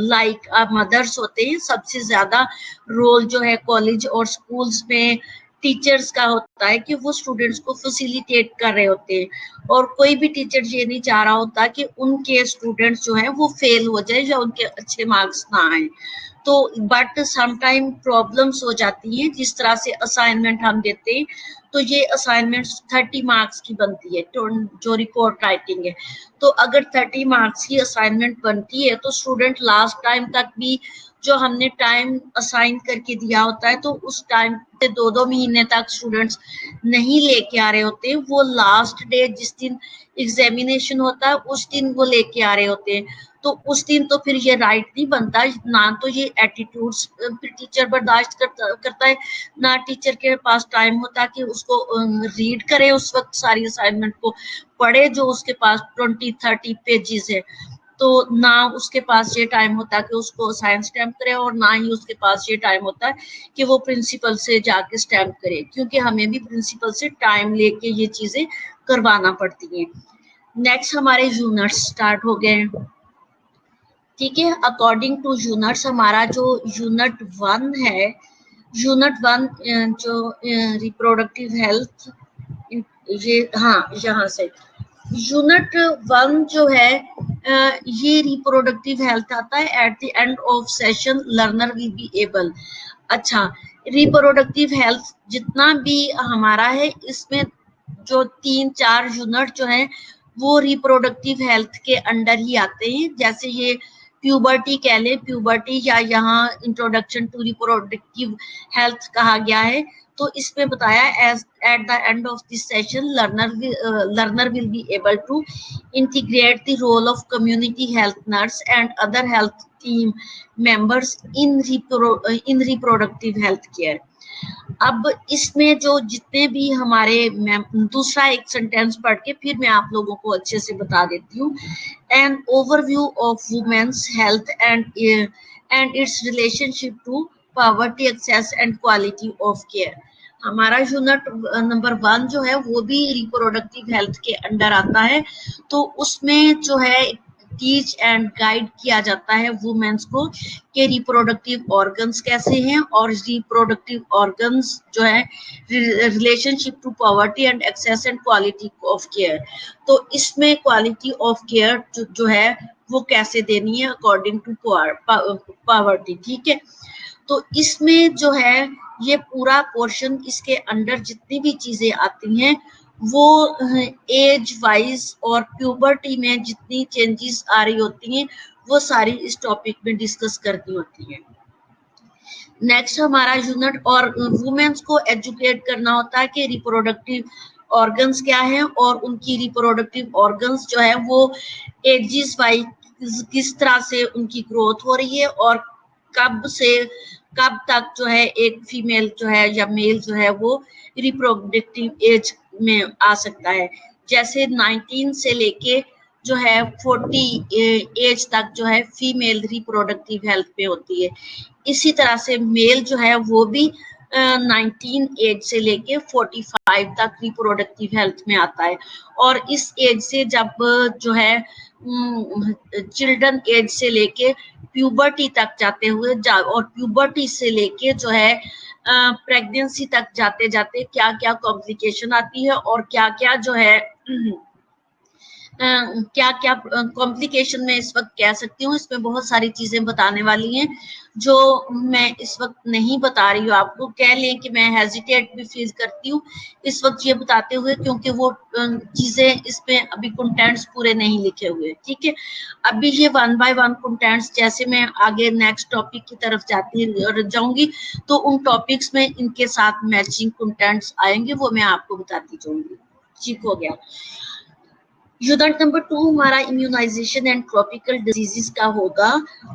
लाइक मदर्स होते हैं, सबसे ज्यादा रोल जो है कॉलेज और स्कूल्स में टीचर्स का होता है कि वो स्टूडेंट्स को फैसिलिटेट कर रहे होते हैं। और कोई भी टीचर ये नहीं चाह रहा होता कि उनके स्टूडेंट्स जो है वो फेल हो जाए या उनके अच्छे मार्क्स ना आए। तो बट समटाइम प्रॉब्लम्स हो जाती हैं, जिस तरह से असाइनमेंट हम देते हैं, तो ये असाइनमेंट 30 मार्क्स की बनती है, जो रिपोर्ट राइटिंग है। तो अगर 30 मार्क्स की असाइनमेंट बनती है, तो स्टूडेंट लास्ट टाइम तक भी जो हमने टाइम असाइन करके दिया होता है, तो उस टाइम से 2-2 महीने तक स्टूडेंट्स नहीं लेके आ रहे होते, वो लास्ट डे जिस दिन एग्जामिनेशन होता है उस दिन वो लेके आ रहे होते हैं। तो उस दिन तो फिर ये राइट नहीं बनता, ना तो ये एटीट्यूड्स टीचर बर्दाश्त करता है, ना टीचर के पास टाइम होता कि उसको रीड करे उस वक्त सारी असाइनमेंट को पढ़े जो उसके पास 20-30 पेजेस है, तो ना उसके पास ये टाइम होता कि उसको साइंस स्टैम्प करे, और ना ही उसके पास ये टाइम होता है कि वो प्रिंसिपल से जाके स्टैम्प करे, क्योंकि हमें भी प्रिंसिपल से टाइम लेके ये चीजें करवाना पड़ती हैं। नेक्स्ट हमारे यूनिट्स स्टार्ट हो गए हैं, ठीक है। अकॉर्डिंग टू यूनिट्स हमारा जो यूनिट 1 है, यूनिट 1 जो रिप्रोडक्टिव हेल्थ, ये हाँ यहाँ से यूनिट 1 जो है ये रिप्रोडक्टिव हेल्थ आता है। Eight the end of session learner will be able, अच्छा रिप्रोडक्टिव हेल्थ जितना भी हमारा है इसमें जो 3-4 यूनिट जो है वो रिप्रोडक्टिव हेल्थ के अंडर ही आते हैं। जैसे ये प्यूबर्टी कह ले, प्यूबर्टी या यहाँ इंट्रोडक्शन टू रिप्रोडक्टिव हेल्थ कहा गया है, तो इसमें बताया as at the end of this session learner will be able to integrate the role of community health nurse and other health team members in reproductive health care। अब इसमें जो जितने भी हमारे, मैं दूसरा एक सेंटेंस पढ़ के फिर मैं आप लोगों को अच्छे से बता देती हूँ। An overview of women's health and its relationship to poverty, access and quality of care. हमारा यूनिट नंबर 1 जो है वो भी रिप्रोडक्टिव हेल्थ के अंडर आता है, तो उसमें जो है टीच एंड गाइड किया जाता है वुमेन्स को कि रिप्रोडक्टिव ऑर्गन्स कैसे हैं, और रिप्रोडक्टिव ऑर्गन्स जो है relationship to poverty and access and quality of care. तो इसमें क्वालिटी ऑफ केयर जो है वो कैसे देनी है अकॉर्डिंग टू पॉवर्टी, ठीक है। तो इसमें जो है ये पूरा पोर्शन, इसके अंडर जितनी भी चीजें आती हैं वो एज वाइज और प्यूबर्टी में जितनी चेंजेस आ रही होती हैं वो सारी इस टॉपिक में डिस्कस करनी होती है। नेक्स्ट हमारा यूनिट, और वुमेन्स को एजुकेट करना होता है कि रिप्रोडक्टिव ऑर्गन्स क्या है, और उनकी रिप्रोडक्टिव ऑर्गन्स जो है वो एजिस वाइज किस तरह से उनकी ग्रोथ हो रही है, और कब से कब तक जो है एक फीमेल जो है या मेल जो है वो रिप्रोडक्टिव एज में आ सकता है। जैसे 19 से लेके जो है 40 एज तक जो है फीमेल रिप्रोडक्टिव हेल्थ पे होती है, इसी तरह से मेल जो है वो भी 19 एज से लेके 45 तक रिप्रोडक्टिव हेल्थ में आता है। और इस एज से जब जो है चिल्ड्रन एज से लेके प्यूबर्टी तक जाते हुए और प्यूबर्टी से लेके जो है प्रेगनेंसी तक जाते जाते क्या क्या कॉम्प्लिकेशन आती है, और क्या क्या जो है क्या क्या कॉम्प्लिकेशन में इस वक्त कह सकती हूँ। इसमें बहुत सारी चीजें बताने वाली हैं जो मैं इस वक्त नहीं बता रही हूँ आपको। कह लें कि मैं हेजिटेट भी फील करती हूँ इस वक्त ये बताते हुए, क्योंकि वो चीजें इसमें अभी कंटेंट्स पूरे नहीं लिखे हुए, ठीक है। अभी ये 1 बाय 1 कंटेंट्स, जैसे मैं आगे नेक्स्ट टॉपिक की तरफ जाऊंगी तो उन टॉपिक्स में इनके साथ मैचिंग कंटेंट्स आएंगे, वो मैं आपको बताती जाऊंगी, ठीक हो गया। यूनिट नंबर 2 हमारा इम्यूनाइजेशन एंड ट्रॉपिकल डिजीजेस का होगा,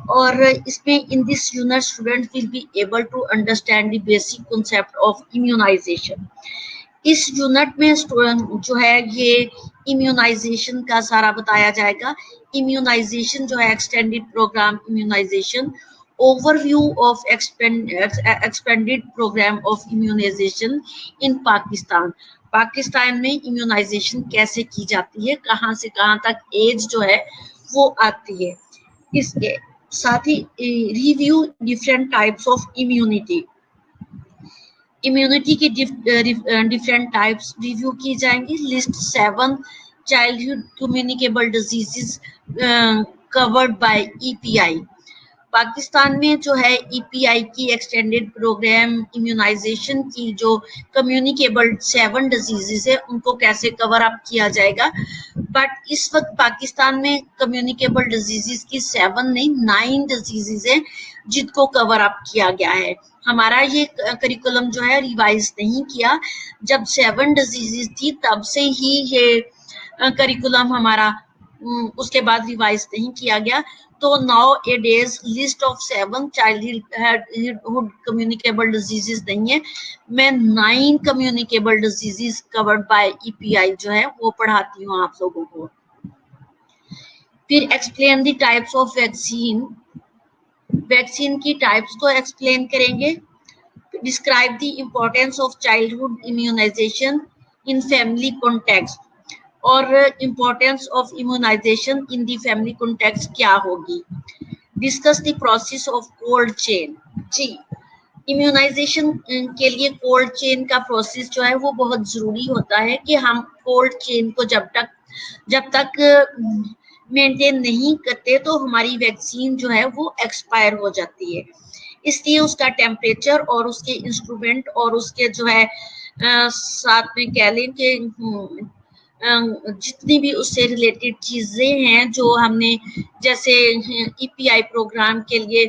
और इसमें in this unit student will be able to understand the basic concept of immunization. इस यूनिट में जो है ये इम्यूनाइजेशन का सारा बताया जाएगा। इम्यूनाइजेशन जो है extended program immunization, overview of expanded program of immunization in Pakistan। Pakistan में इम्यूनाइजेशन कैसे की जाती है, कहाँ से कहाँ तक एज जो है वो आती है। इसके साथ ही review different types of immunity, immunity की डिफरेंट टाइप्स रिव्यू की जाएंगी। List 7 childhood communicable diseases covered by EPI. Pakistan में जो है ईपीआई की एक्सटेंडेड प्रोग्राम इम्यूनाइजेशन की जो कम्युनिकेबल 7 डिजीजेस है उनको कैसे कवर अप किया जाएगा। बट इस वक्त पाकिस्तान में कम्युनिकेबल डिजीजेस की 7 नहीं 9 डिजीजेस है जिनको कवर अप किया गया है। हमारा ये करिकुलम जो है रिवाइज नहीं किया, जब 7 डिजीजेस थी तब से ही ये करिकुलम हमारा उसके बाद रिवाइज नहीं किया गया। तो nowadays list of 7 childhood communicable diseases नहीं है, मैं 9 communicable diseases covered by EPI जो है वो पढ़ाती हूँ आप लोगों को। फिर explain the types of vaccine, vaccine की टाइप्स को एक्सप्लेन करेंगे। Describe the importance of childhood immunisation in family context, और importance of immunisation in the family context क्या होगी। Discuss the process of cold chain. जी, इम्यूनाइजेशन के लिए cold chain का प्रोसेस जो है वो बहुत जरूरी होता है कि हम कोल्ड चेन को जब तक मेंटेन नहीं करते तो हमारी वैक्सीन जो है वो एक्सपायर हो जाती है। इसलिए उसका टेम्परेचर और उसके इंस्ट्रूमेंट और उसके जो है साथ में कह लें कि जितनी भी उससे रिलेटेड चीजें हैं जो हमने, जैसे ईपीआई प्रोग्राम के लिए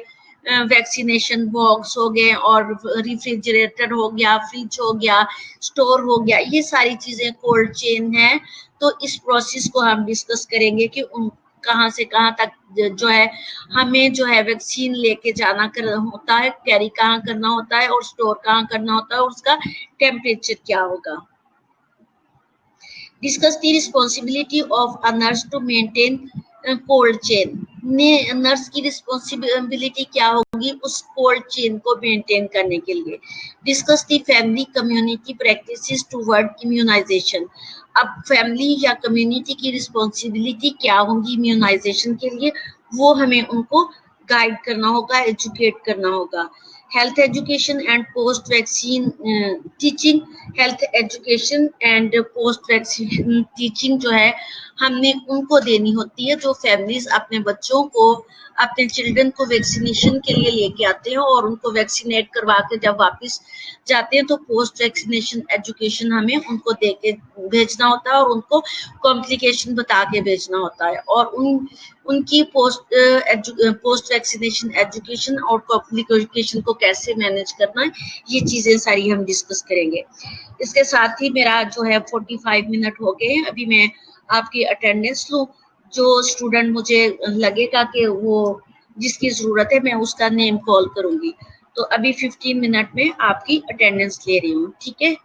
वैक्सीनेशन बॉक्स हो गए और रेफ्रिजरेटर हो गया, फ्रिज हो गया, स्टोर हो गया, ये सारी चीजें कोल्ड चेन है। तो इस प्रोसेस को हम डिस्कस करेंगे कि उन कहाँ से कहाँ तक जो है हमें जो है वैक्सीन लेके जाना होता है, कैरी कहाँ करना होता है और स्टोर कहाँ करना होता है और उसका टेम्परेचर क्या होगा। Discuss the responsibility of a nurse to maintain cold chain. Nurse की रिस्पॉन्सिबिलिटी क्या होगी उस कोल्ड चेन को मेंटेन करने के लिए। Discuss the family community practices toward immunization. अब फैमिली या कम्युनिटी की रिस्पॉन्सिबिलिटी क्या होगी इम्यूनाइजेशन के लिए, वो हमें उनको गाइड करना होगा, एजुकेट करना होगा। Health education and post vaccine teaching. Health education and post vaccine teaching जो है हमने उनको देनी होती है जो फैमिलीज अपने बच्चों को, अपने चिल्ड्रन को वैक्सीनेशन के लिए लेके आते हैं और उनको वैक्सीनेट करवा के जब वापस जाते हैं तो पोस्ट वैक्सीनेशन एजुकेशन हमें उनको दे के भेजना होता है और उनको कॉम्प्लिकेशन बता के भेजना होता है और उनकी पोस्ट वैक्सीनेशन एजुकेशन और कॉम्प्लिकेशन को कैसे मैनेज करना है, ये चीजें सारी हम डिस्कस करेंगे। इसके साथ ही मेरा जो है 45 मिनट हो गए हैं, अभी मैं आपकी अटेंडेंस लूँ। जो स्टूडेंट मुझे लगेगा कि वो जिसकी जरूरत है मैं उसका नेम कॉल करूंगी। तो अभी 15 मिनट में आपकी अटेंडेंस ले रही हूँ, ठीक है।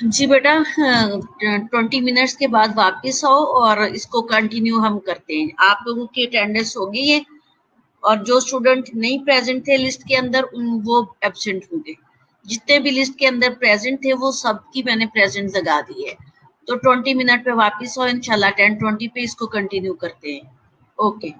जी बेटा, 20 मिनट्स के बाद वापस आओ और इसको कंटिन्यू हम करते हैं। आप लोगों की अटेंडेंस हो गई है और जो स्टूडेंट नहीं प्रेजेंट थे लिस्ट के अंदर वो एब्सेंट होंगे। जितने भी लिस्ट के अंदर प्रेजेंट थे वो सबकी मैंने प्रेजेंट लगा दी है। तो 20 मिनट पे वापस आओ, इंशाल्लाह 10:20 पे इसको कंटिन्यू करते हैं। ओके।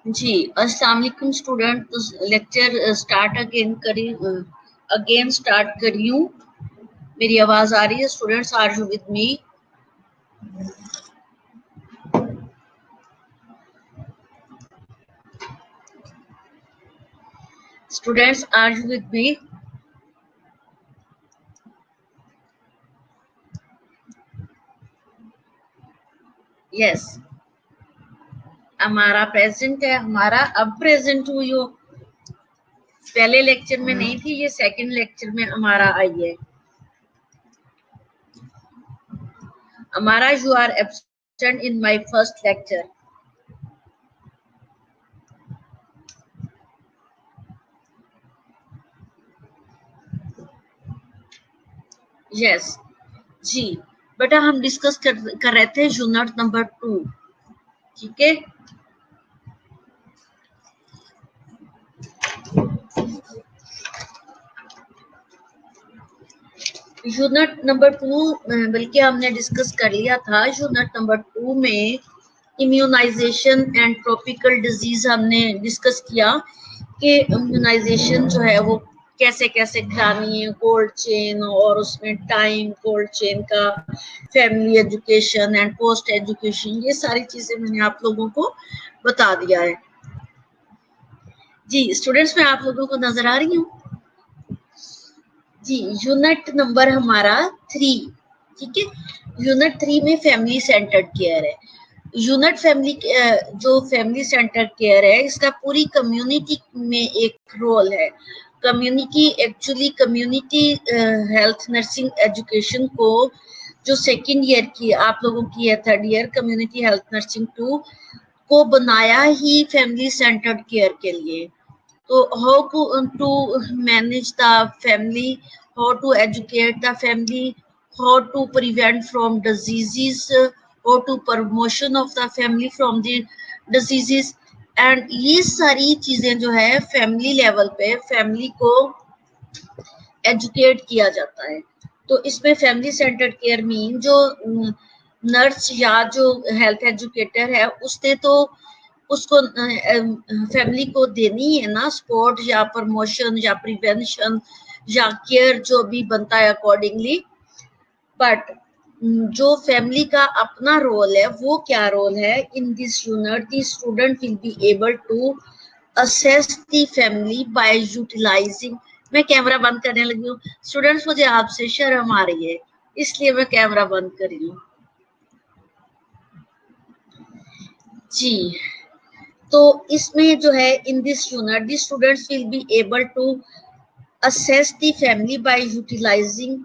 जी, अस्सलाम वालेकुम स्टूडेंट। तो लेक्चर स्टार्ट अगेन स्टार्ट कर रही हूँ। मेरी आवाज आ रही है students? Are you with me? Students, are you with me? Yes, हमारा प्रेजेंट है। हमारा अब प्रेजेंट हुई हो, पहले लेक्चर में नहीं थी, ये सेकंड लेक्चर में हमारा आई है। हमारा you are absent in my first lecture. Yes जी बेटा, हम डिस्कस कर रहे थे यूनिट नंबर 2। ठीक है, यूनिट नंबर 2 बल्कि हमने डिस्कस कर लिया था। यूनिट नंबर 2 में इम्यूनाइजेशन एंड ट्रॉपिकल डिजीज हमने डिस्कस किया कि इम्यूनाइजेशन जो है वो कैसे कैसे करानी है, कोल्ड चेन और उसमें टाइम, कोल्ड चेन का, family education and post education, ये सारी चीजें मैंने आप लोगों को बता दिया है। जी स्टूडेंट्स, मैं आप लोगों को नजर आ रही हूँ? जी, यूनिट नंबर हमारा 3। ठीक है, यूनिट 3 में फैमिली सेंटर्ड केयर है। यूनिट फैमिली जो फैमिली सेंटर केयर है, इसका पूरी कम्युनिटी में एक रोल है। Community actually community health nursing education को जो सेकंड ईयर की आप लोगों की है, third year community health nursing 2 को बनाया ही फैमिली सेंटर्ड केयर के लिए। तो how to manage the family, how to educate the family, how to prevent from diseases, how to promotion of the family from the diseases, and ये सारी चीजें जो है फैमिली लेवल पे फैमिली को एजुकेट किया जाता है। तो इसमें फैमिली सेंटर्ड केयर मीन जो नर्स या जो हेल्थ एजुकेटर है उसने तो उसको फैमिली को देनी है ना सपोर्ट या प्रमोशन या प्रिवेंशन या केयर जो भी बनता है अकॉर्डिंगली। बट जो फैमिली का अपना रोल है वो क्या रोल है? In this unit the student will be able to assess the family by utilizing. मैं कैमरा बंद करने लगी हूँ स्टूडेंट्स, मुझे आपसे शर्म आ रही है इसलिए मैं कैमरा बंद कर रही हूँ। जी, तो इसमें जो है in this unit the students will be able to assess the family by utilizing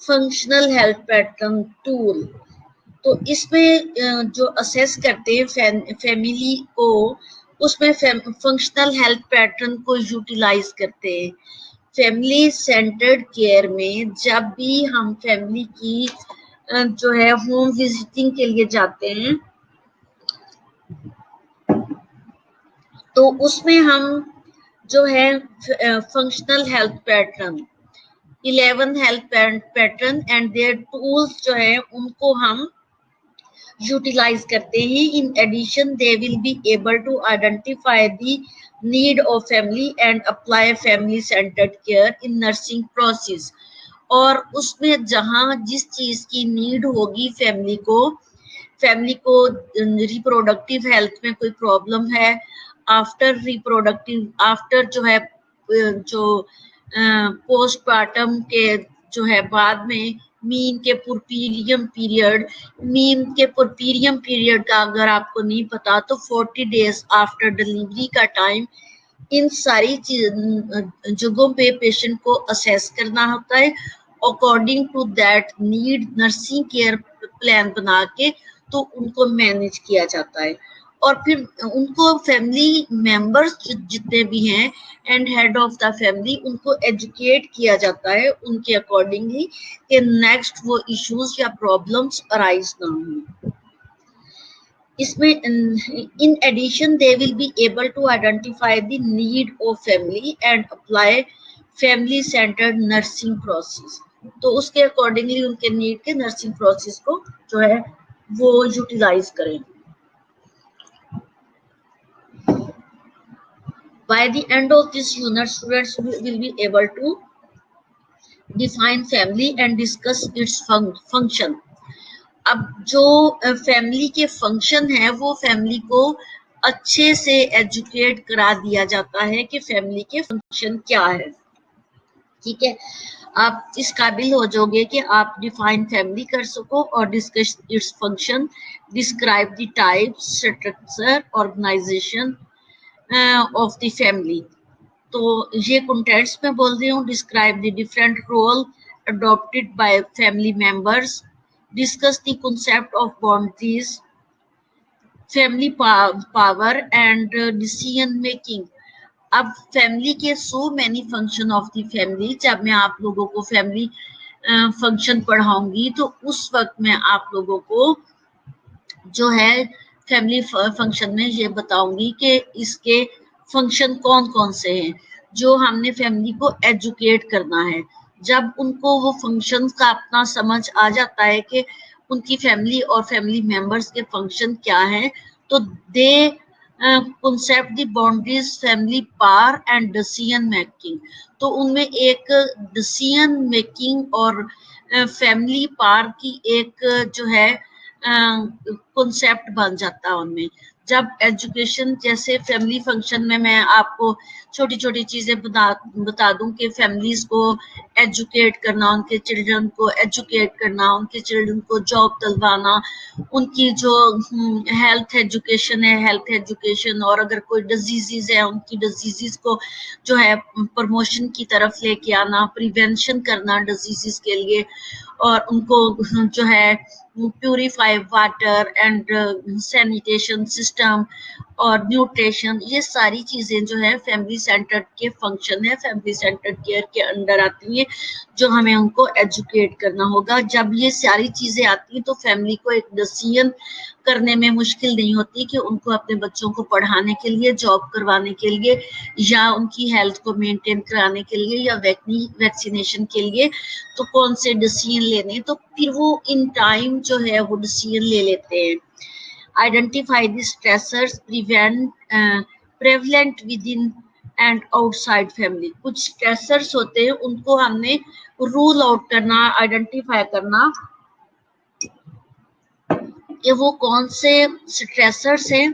functional health pattern tool। तो इसमें जो असेस करते हैं फैमिली को, उसमें फंक्शनल हेल्थ पैटर्न को यूटिलाइज करते हैं। फैमिली सेंटर्ड केयर में जब भी हम फैमिली की जो है होम विजिटिंग के लिए जाते हैं तो उसमें हम जो है functional health pattern 11 health pattern and their tools जो है उनको हम यूटिलाइज करते हैं। In addition they will be able to identify the need of family and apply family centred care in nursing process. और उसमें जहां जिस चीज की नीड होगी फैमिली को रिप्रोडक्टिव हेल्थ में कोई प्रॉब्लम है, आफ्टर जो है जो पोस्टमार्टम के जो है बाद में मीन के पुरपीरियम पीरियड का अगर आपको नहीं पता तो 40 डेज आफ्टर डिलीवरी का टाइम, इन सारी जगहों पे पेशेंट को असेस करना होता है। According to that need nursing care plan बना के तो उनको मैनेज किया जाता है। और फिर उनको फैमिली मेंबर्स जितने भी हैं and head of the family उनको एजुकेट किया जाता है उनके अकॉर्डिंगली कि नेक्स्ट वो इश्यूज या प्रॉब्लम्स अराइज ना हो। इसमें in addition they will be able to identify the need of family and apply family centered nursing process. तो उसके अकॉर्डिंगली उनके नीड के नर्सिंग प्रोसेस को जो है वो यूटिलाइज करें। By the end of this unit, students will be able to define family and discuss its function. अब जो फैमिली के फंक्शन है वो फैमिली को अच्छे से एजुकेट करा दिया जाता है कि फैमिली के फंक्शन क्या है। ठीक है, आप इस काबिल हो जाओगे कि आप डिफाइन फैमिली कर सको और discuss its function, describe the type, structure, organization of the family. तो ये कंटेंट्स में बोल रही हूँ। Describe the different role adopted by family members, discuss the concept of boundaries, family power and decision making। अब फैमिली के so many function of the family, जब मैं आप लोगों को फैमिली फंक्शन पढ़ाऊंगी तो उस वक्त मैं आप लोगों को जो है फैमिली फंक्शन में ये बताऊंगी कि इसके फंक्शन कौन कौन से हैं जो हमने फैमिली को एजुकेट करना है। जब उनको वो फंक्शन का अपना समझ आ जाता है कि उनकी फैमिली और फैमिली मेंबर्स के फंक्शन क्या है, तो दे concept the boundaries, family power and decision making। तो उनमें एक decision making और फैमिली पावर की एक जो है कॉन्सेप्ट बन जाता है उनमें। जब एजुकेशन जैसे फैमिली फंक्शन में मैं आपको छोटी छोटी चीजें बता दूं कि फैमिलीज को एजुकेट करना, उनके चिल्ड्रन को एजुकेट करना, उनके चिल्ड्रन को जॉब दिलवाना, उनकी जो हेल्थ एजुकेशन है हेल्थ एजुकेशन, और अगर कोई डिजीजेज है उनकी डिजीजेज को जो है प्रमोशन की तरफ लेके आना, प्रिवेंशन करना डिजीजेज के लिए, और उनको जो है purify water and sanitation system और न्यूट्रिशन, ये सारी चीजें जो है फैमिली सेंटर के फंक्शन है, फैमिली सेंटर केयर के अंडर आती हैं जो हमें उनको एजुकेट करना होगा। जब ये सारी चीजें आती हैं तो फैमिली को एक डिसीजन करने में मुश्किल नहीं होती कि उनको अपने बच्चों को पढ़ाने के लिए, जॉब करवाने के लिए, या उनकी हेल्थ को मेंटेन कराने के लिए, या वैक्सीनेशन के लिए तो कौन से डिसीजन लेने, तो फिर वो इन टाइम जो है वो डिसीजन ले लेते हैं। Identify the stressors prevalent with in and outside family. कुछ स्ट्रेसर्स होते हैं उनको हमने रूल आउट करना, आइडेंटिफाई करना कि वो कौन से स्ट्रेसर्स हैं,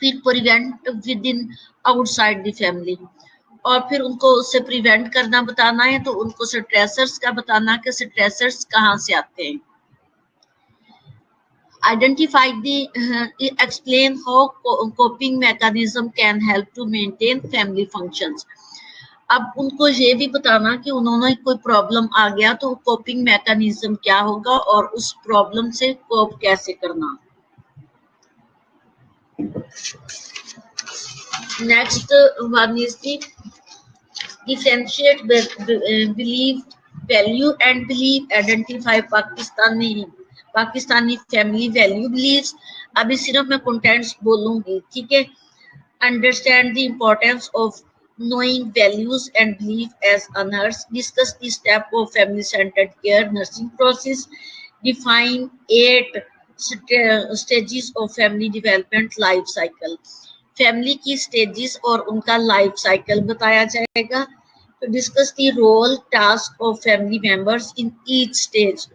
फिर prevent with in outside the family, और फिर उनको उससे प्रिवेंट करना बताना है तो उनको स्ट्रेसर्स का बताना कि स्ट्रेसर्स कहाँ से आते हैं। Identify explain how coping mechanism can help to maintain family functions। अब उनको ये भी बताना कि उन्होंने कोई प्रॉब्लम आ गया तो कोपिंग मैकेनिज्म क्या होगा और उस प्रॉब्लम से कोप कैसे करना। Next one is the differentiate belief, value and belief, identify Pakistani family value beliefs. अभी सिर्फ मैं कंटेंट्स बोलूंगी, ठीक है। Understand the importance of knowing values and belief as a nurse, discuss the step of family centered care nursing process, define 8 stages of family development life cycle। Family की stages और उनका life cycle बताया जाएगा। तो discuss the role task of family members in each stage.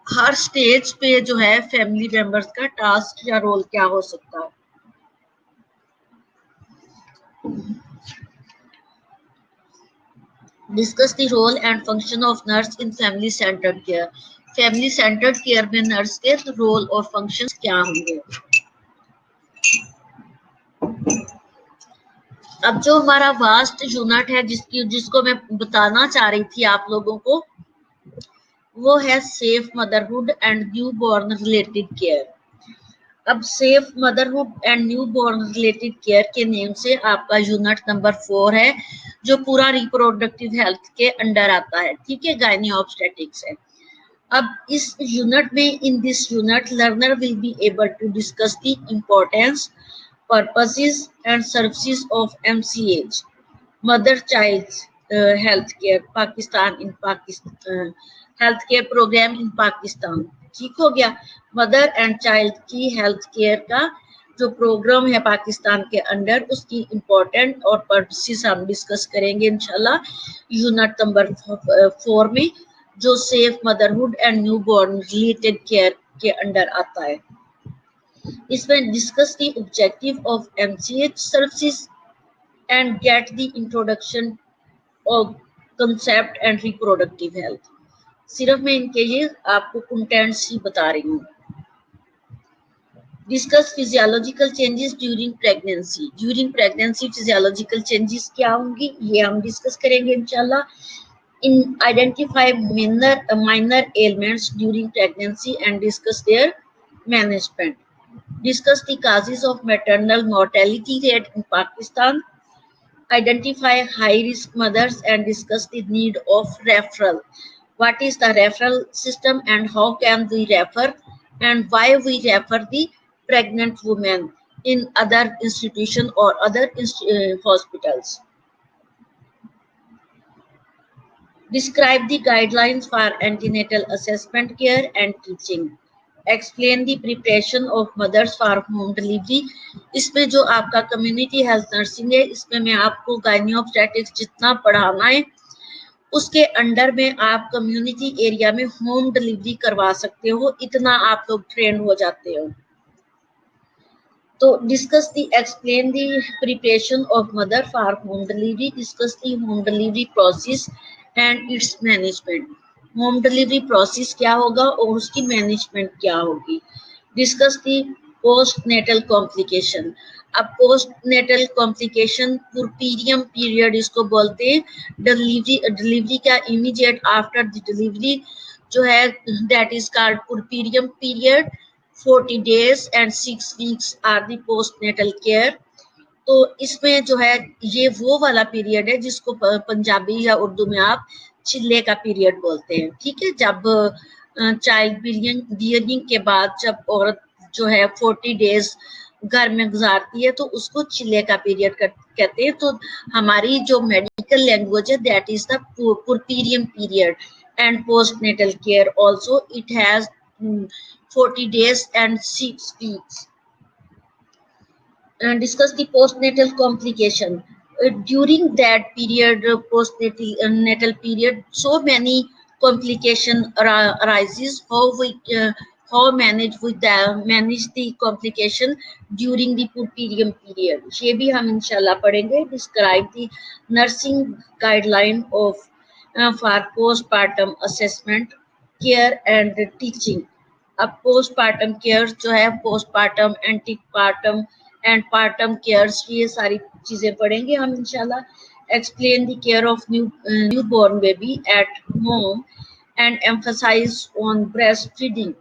हर stage पे जो है फैमिली मेंबर्स का टास्क या रोल क्या हो सकता है। Discuss the role and function of nurse in family centred care. Family centred care में नर्स के रोल और फंक्शंस क्या होंगे। अब जो हमारा वास्ट यूनिट है जिसको मैं बताना चाह रही थी आप लोगों को, वो है safe motherhood and newborn related care. अब safe motherhood and newborn related care के नेम से आपका यूनिट नंबर 4 है जो पूरा रिप्रोडक्टिव हेल्थ के अंडर आता है, ठीक है, गायनी ऑब्स्टेटिक्स है। अब इस यूनिट में, in this unit learner will be able to discuss the importance, purposes and services of MCH, mother child health care Pakistan in Pakistan, health care program in Pakistan। ठीक हो गया, mother and child की health care का जो programme है पाकिस्तान के under, उसकी important और पर्पसेस हम डिस्कस करेंगे इंशाल्लाह यूनिट नंबर 4 में, जो safe motherhood and newborn related care के अंडर आता है। इसमें discuss the objective of MCH services and get the introduction of concept and reproductive health. सिर्फ मैं इनके ये आपको कंटेंट्स ही बता रही हूँ। Discuss physiological changes during pregnancy. During pregnancy physiological changes क्या होंगी ये हम डिस्कस करेंगे इंशाल्लाह। In identify minor ailments during pregnancy and discuss their management. Discuss the causes of maternal mortality rate in Pakistan. Identify high-risk mothers and discuss the need of referral. What is the referral system and how can we refer, and why we refer the pregnant women in other institutions or other hospitals. Describe the guidelines for antenatal assessment care and teaching. Explain the preparation of mothers for home delivery. इसमें जो आपका community health nursing है, इसमें मैं आपको gynae obstetrics जितना पढ़ाना है उसके अंडर में आप कम्युनिटी एरिया में होम डिलीवरी करवा सकते हो, इतना आप लोग ट्रेन हो जाते हो। तो discuss the explain the preparation of mother for home delivery. Discuss the home delivery process and its management. Home delivery process क्या होगा और उसकी मैनेजमेंट क्या होगी। Discuss the postnatal complication. अब postnatal complication puerperium period इसको बोलते हैं। डिलीवरी का इमीडिएट आफ्टर द डिलीवरी जो है that is called puerperium period. 40 days and 6 weeks are the postnatal care। तो इसमें जो है ये वो वाला पीरियड है जिसको पंजाबी या उर्दू में आप चिल्ले का पीरियड बोलते हैं, ठीक है। जब चाइल्ड बियरिंग के बाद जब औरत जो है 40 days घर में गुजारती है तो उसको चिल्ले का पीरियड कहते हैं। तो हमारी जो मेडिकल लैंग्वेज है that is the puerperium period and postnatal care also it has 40 days and 6 weeks। Discuss the postnatal complication. During that period, postnatal period, so many complication arises. How manage the complication during the puerperium period. ये भी हम इंशाल्लाह पढ़ेंगे। Describe the nursing guideline of for postpartum assessment, care and teaching। अब postpartum care जो है postpartum antepartum and partum cares ये सारी चीजें पढ़ेंगे हम इंशाल्लाह। Explain the care of newborn baby at home and emphasize on breastfeeding.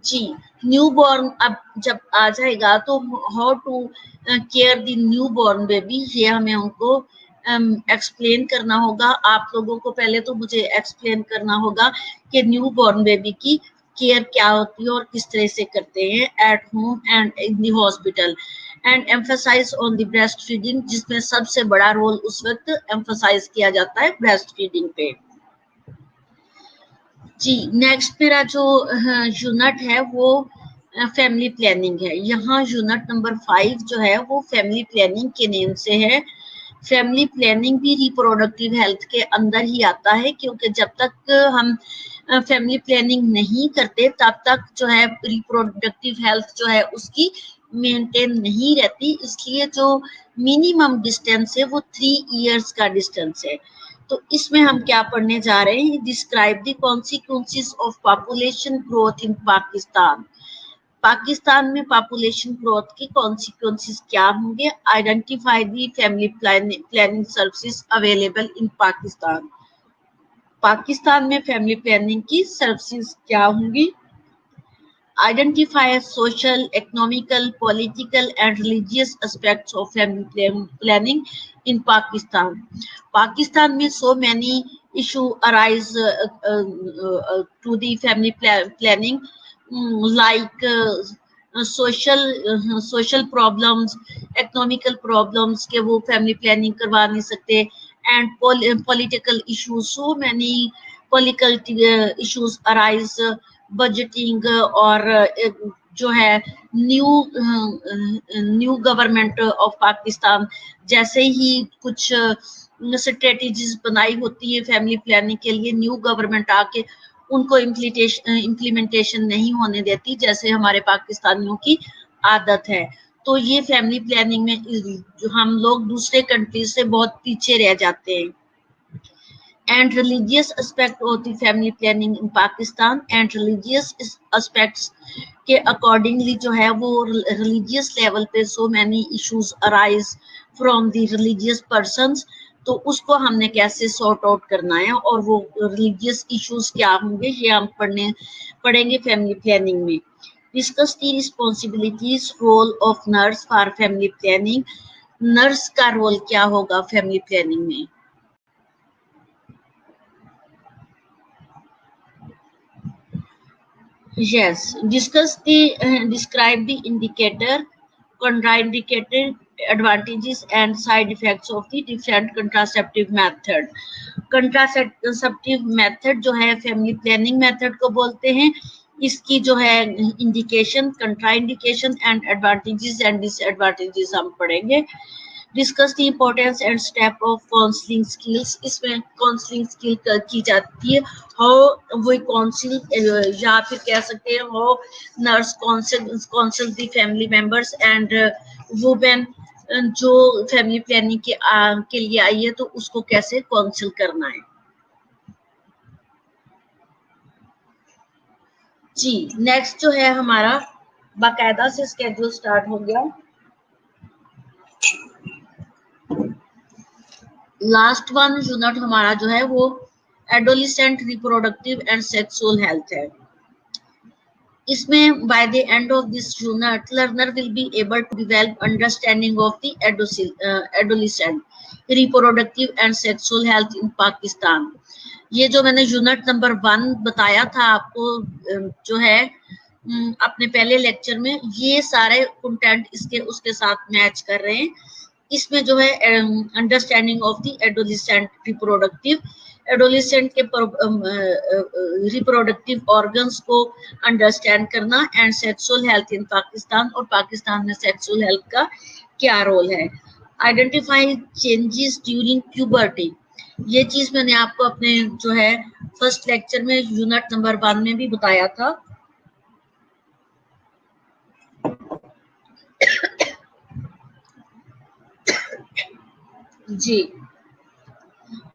जी न्यूबॉर्न अब जब आ जाएगा तो how to care the newborn baby ये हमें उनको एक्सप्लेन करना होगा। आप लोगों को पहले तो मुझे एक्सप्लेन करना होगा कि न्यूबॉर्न बेबी की केयर क्या होती है और किस तरह से करते हैं at home and in the hospital. And emphasize on the breastfeeding, जिसमें सबसे बड़ा रोल उस वक्त एम्फसाइज किया जाता है ब्रेस्ट फीडिंग पे। जी नेक्स्ट मेरा जो यूनिट है वो फैमिली प्लानिंग है। यहाँ यूनिट नंबर 5 जो है वो फैमिली प्लानिंग के नेम से है। फैमिली प्लानिंग भी रिप्रोडक्टिव हेल्थ के अंदर ही आता है, क्योंकि जब तक हम फैमिली प्लानिंग नहीं करते तब तक जो है रिप्रोडक्टिव हेल्थ जो है उसकी मेंटेन नहीं रहती। इसलिए जो मिनिमम डिस्टेंस है वो 3 years का डिस्टेंस है। तो इसमें हम क्या पढ़ने जा रहे हैं। Describe the consequences of population growth in Pakistan. Pakistan में पॉपुलेशन ग्रोथ के कॉन्सिक्वेंसेस क्या होंगे। Identify the family planning services available in Pakistan. Pakistan में फैमिली प्लानिंग की सर्विसेज क्या होंगी। Identify social, economical, political and religious aspects of family planning in Pakistan. Pakistan में so many issue arise to the family planning like social problems, economical problems के वो family planning करवा नहीं सकते, and political issues, so many political issues arise, budgeting और जो है new government of Pakistan जैसे ही कुछ स्ट्रेटेजीज बनाई होती है फैमिली प्लानिंग के लिए, न्यू गवर्नमेंट आके उनको इम्प्लीमेंटेशन नहीं होने देती जैसे हमारे पाकिस्तानियों की आदत है। तो ये फैमिली प्लानिंग में जो हम लोग दूसरे कंट्रीज से बहुत पीछे रह जाते हैं। And religious aspect of the family planning in Pakistan and religious aspects के accordingly जो है वो religious level पे so many issues arise from the religious persons, तो उसको हमने कैसे sort out करना है और वो religious issues क्या होंगे ये हम पढ़ेंगे family planning में। Discuss the responsibilities role of nurse for family planning, nurse का role क्या होगा family planning में। Yes, describe the indicator, contraindicated advantages and side effects of the different contraceptive method. Contraceptive method जो है family planning method को बोलते हैं, इसकी जो है indication, contraindication and advantages and disadvantages हम पढ़ेंगे। Discuss the importance and step of counselling skills, इसमें काउंसलिंग स्किल की जाती है। हाउ वो काउंसिल या फिर कह सकते हैं how nurse council the family members and women जो फैमिली प्लानिंग के लिए आई है तो उसको कैसे काउंसिल करना है। जी नेक्स्ट जो है हमारा बाकायदा से स्केड्यूल स्टार्ट हो गया। लास्ट वन यूनिट हमारा जो है वो adolescent reproductive and sexual health है। इसमें by the end of this unit learner will be able to develop understanding of the adolescent reproductive and sexual health in Pakistan. ये जो मैंने यूनिट नंबर 1 बताया था आपको जो है अपने पहले लेक्चर में, ये सारे कंटेंट इसके उसके साथ मैच कर रहे हैं। इसमें जो है understanding of the adolescent reproductive, adolescent के रिप्रोडक्टिव ऑर्गन्स को अंडरस्टैंड करना and sexual health in Pakistan, और पाकिस्तान में सेक्सुअल हेल्थ का क्या रोल है। आइडेंटिफाई चेंजेस ड्यूरिंग प्यूबर्टी, ये चीज मैंने आपको अपने जो है फर्स्ट लेक्चर में यूनिट नंबर 1 में भी बताया था। जी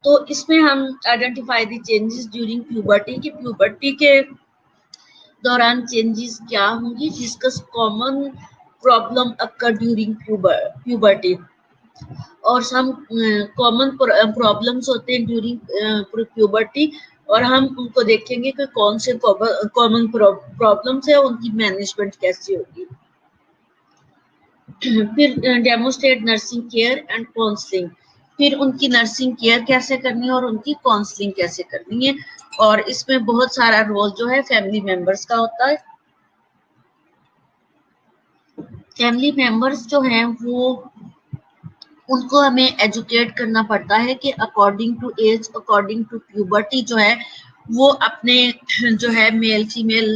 तो इसमें हम identify the changes during puberty, कि प्यूबर्टी के दौरान चेंजेस क्या होंगी। डिस्कस कॉमन प्रॉब्लम अकर ड्यूरिंग प्यूबर्टी, और सम कॉमन प्रॉब्लम्स होते हैं ड्यूरिंग प्यूबर्टी, और हम उनको देखेंगे कि कौन से कॉमन प्रॉब्लम्स है, उनकी मैनेजमेंट कैसी होगी। फिर demonstrate nursing care and counselling, फिर उनकी नर्सिंग केयर कैसे करनी है और उनकी काउंसलिंग कैसे करनी है, और इसमें बहुत सारा रोल जो है फैमिली मेंबर्स का होता है। फैमिली मेंबर्स जो हैं वो उनको हमें एजुकेट करना पड़ता है कि according to age, according to puberty जो है वो अपने जो है मेल फीमेल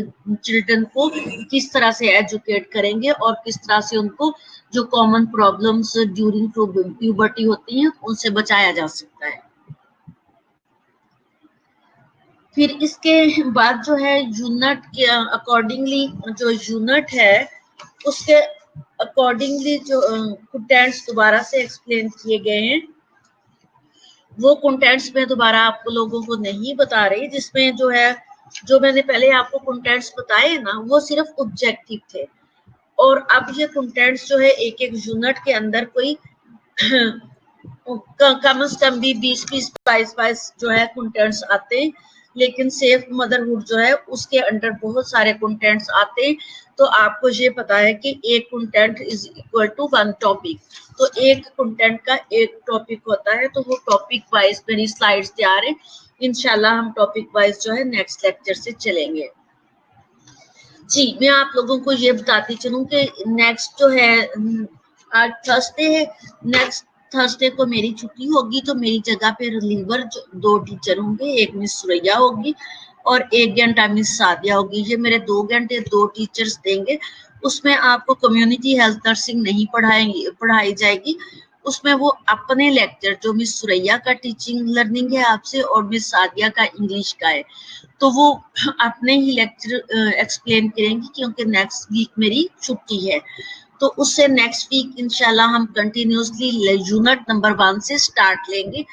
चिल्ड्रन को किस तरह से एजुकेट करेंगे और किस तरह से उनको जो कॉमन प्रॉब्लम्स ड्यूरिंग प्यूबर्टी होती हैं उनसे बचाया जा सकता है। फिर इसके बाद जो है यूनिट के अकॉर्डिंगली जो यूनिट है उसके अकॉर्डिंगली जो कंटेंट्स दोबारा से एक्सप्लेन किए गए हैं, वो कंटेंट्स में दोबारा आपको लोगों को नहीं बता रही, जिसमें जो है जो मैंने पहले आपको कंटेंट्स बताए ना वो सिर्फ ऑब्जेक्टिव थे, और अब ये कंटेंट्स जो है एक एक यूनिट के अंदर कोई कम से कम भी 20-22 जो है कंटेंट्स आते हैं, लेकिन सेफ मदरहुड जो है उसके अंडर बहुत सारे कंटेंट्स आते हैं। तो आपको ये पता है कि एक content is equal to 1 topic, तो एक कंटेंट का एक टॉपिक होता है, तो वो टॉपिक वाइज मेरी स्लाइड्स तैयार है, इंशाल्लाह हम टॉपिक वाइज जो है नेक्स्ट लेक्चर से चलेंगे। जी मैं आप लोगों को ये बताती चलूं कि नेक्स्ट जो है आज थर्सडे है, नेक्स्ट थर्सडे को मेरी छुट्टी होगी, तो मेरी जगह पे रिलीवर 2 टीचर होंगे, एक मिस सुरैया होगी और 1 घंटा मिस सादिया होगी। ये मेरे 2 घंटे 2 टीचर्स देंगे। उसमें आपको कम्युनिटी हेल्थ नर्सिंग नहीं पढ़ाई जाएगी। उसमें वो अपने लेक्चर जो मिस सुरैया का टीचिंग लर्निंग है आपसे और मिस सादिया का इंग्लिश का है, तो वो अपने ही लेक्चर एक्सप्लेन करेंगी, क्योंकि नेक्स्ट वीक मेरी छुट्टी है। तो उससे नेक्स्ट वीक इंशाल्लाह हम कंटिन्यूसली यूनिट नंबर 1 से स्टार्ट लेंगे।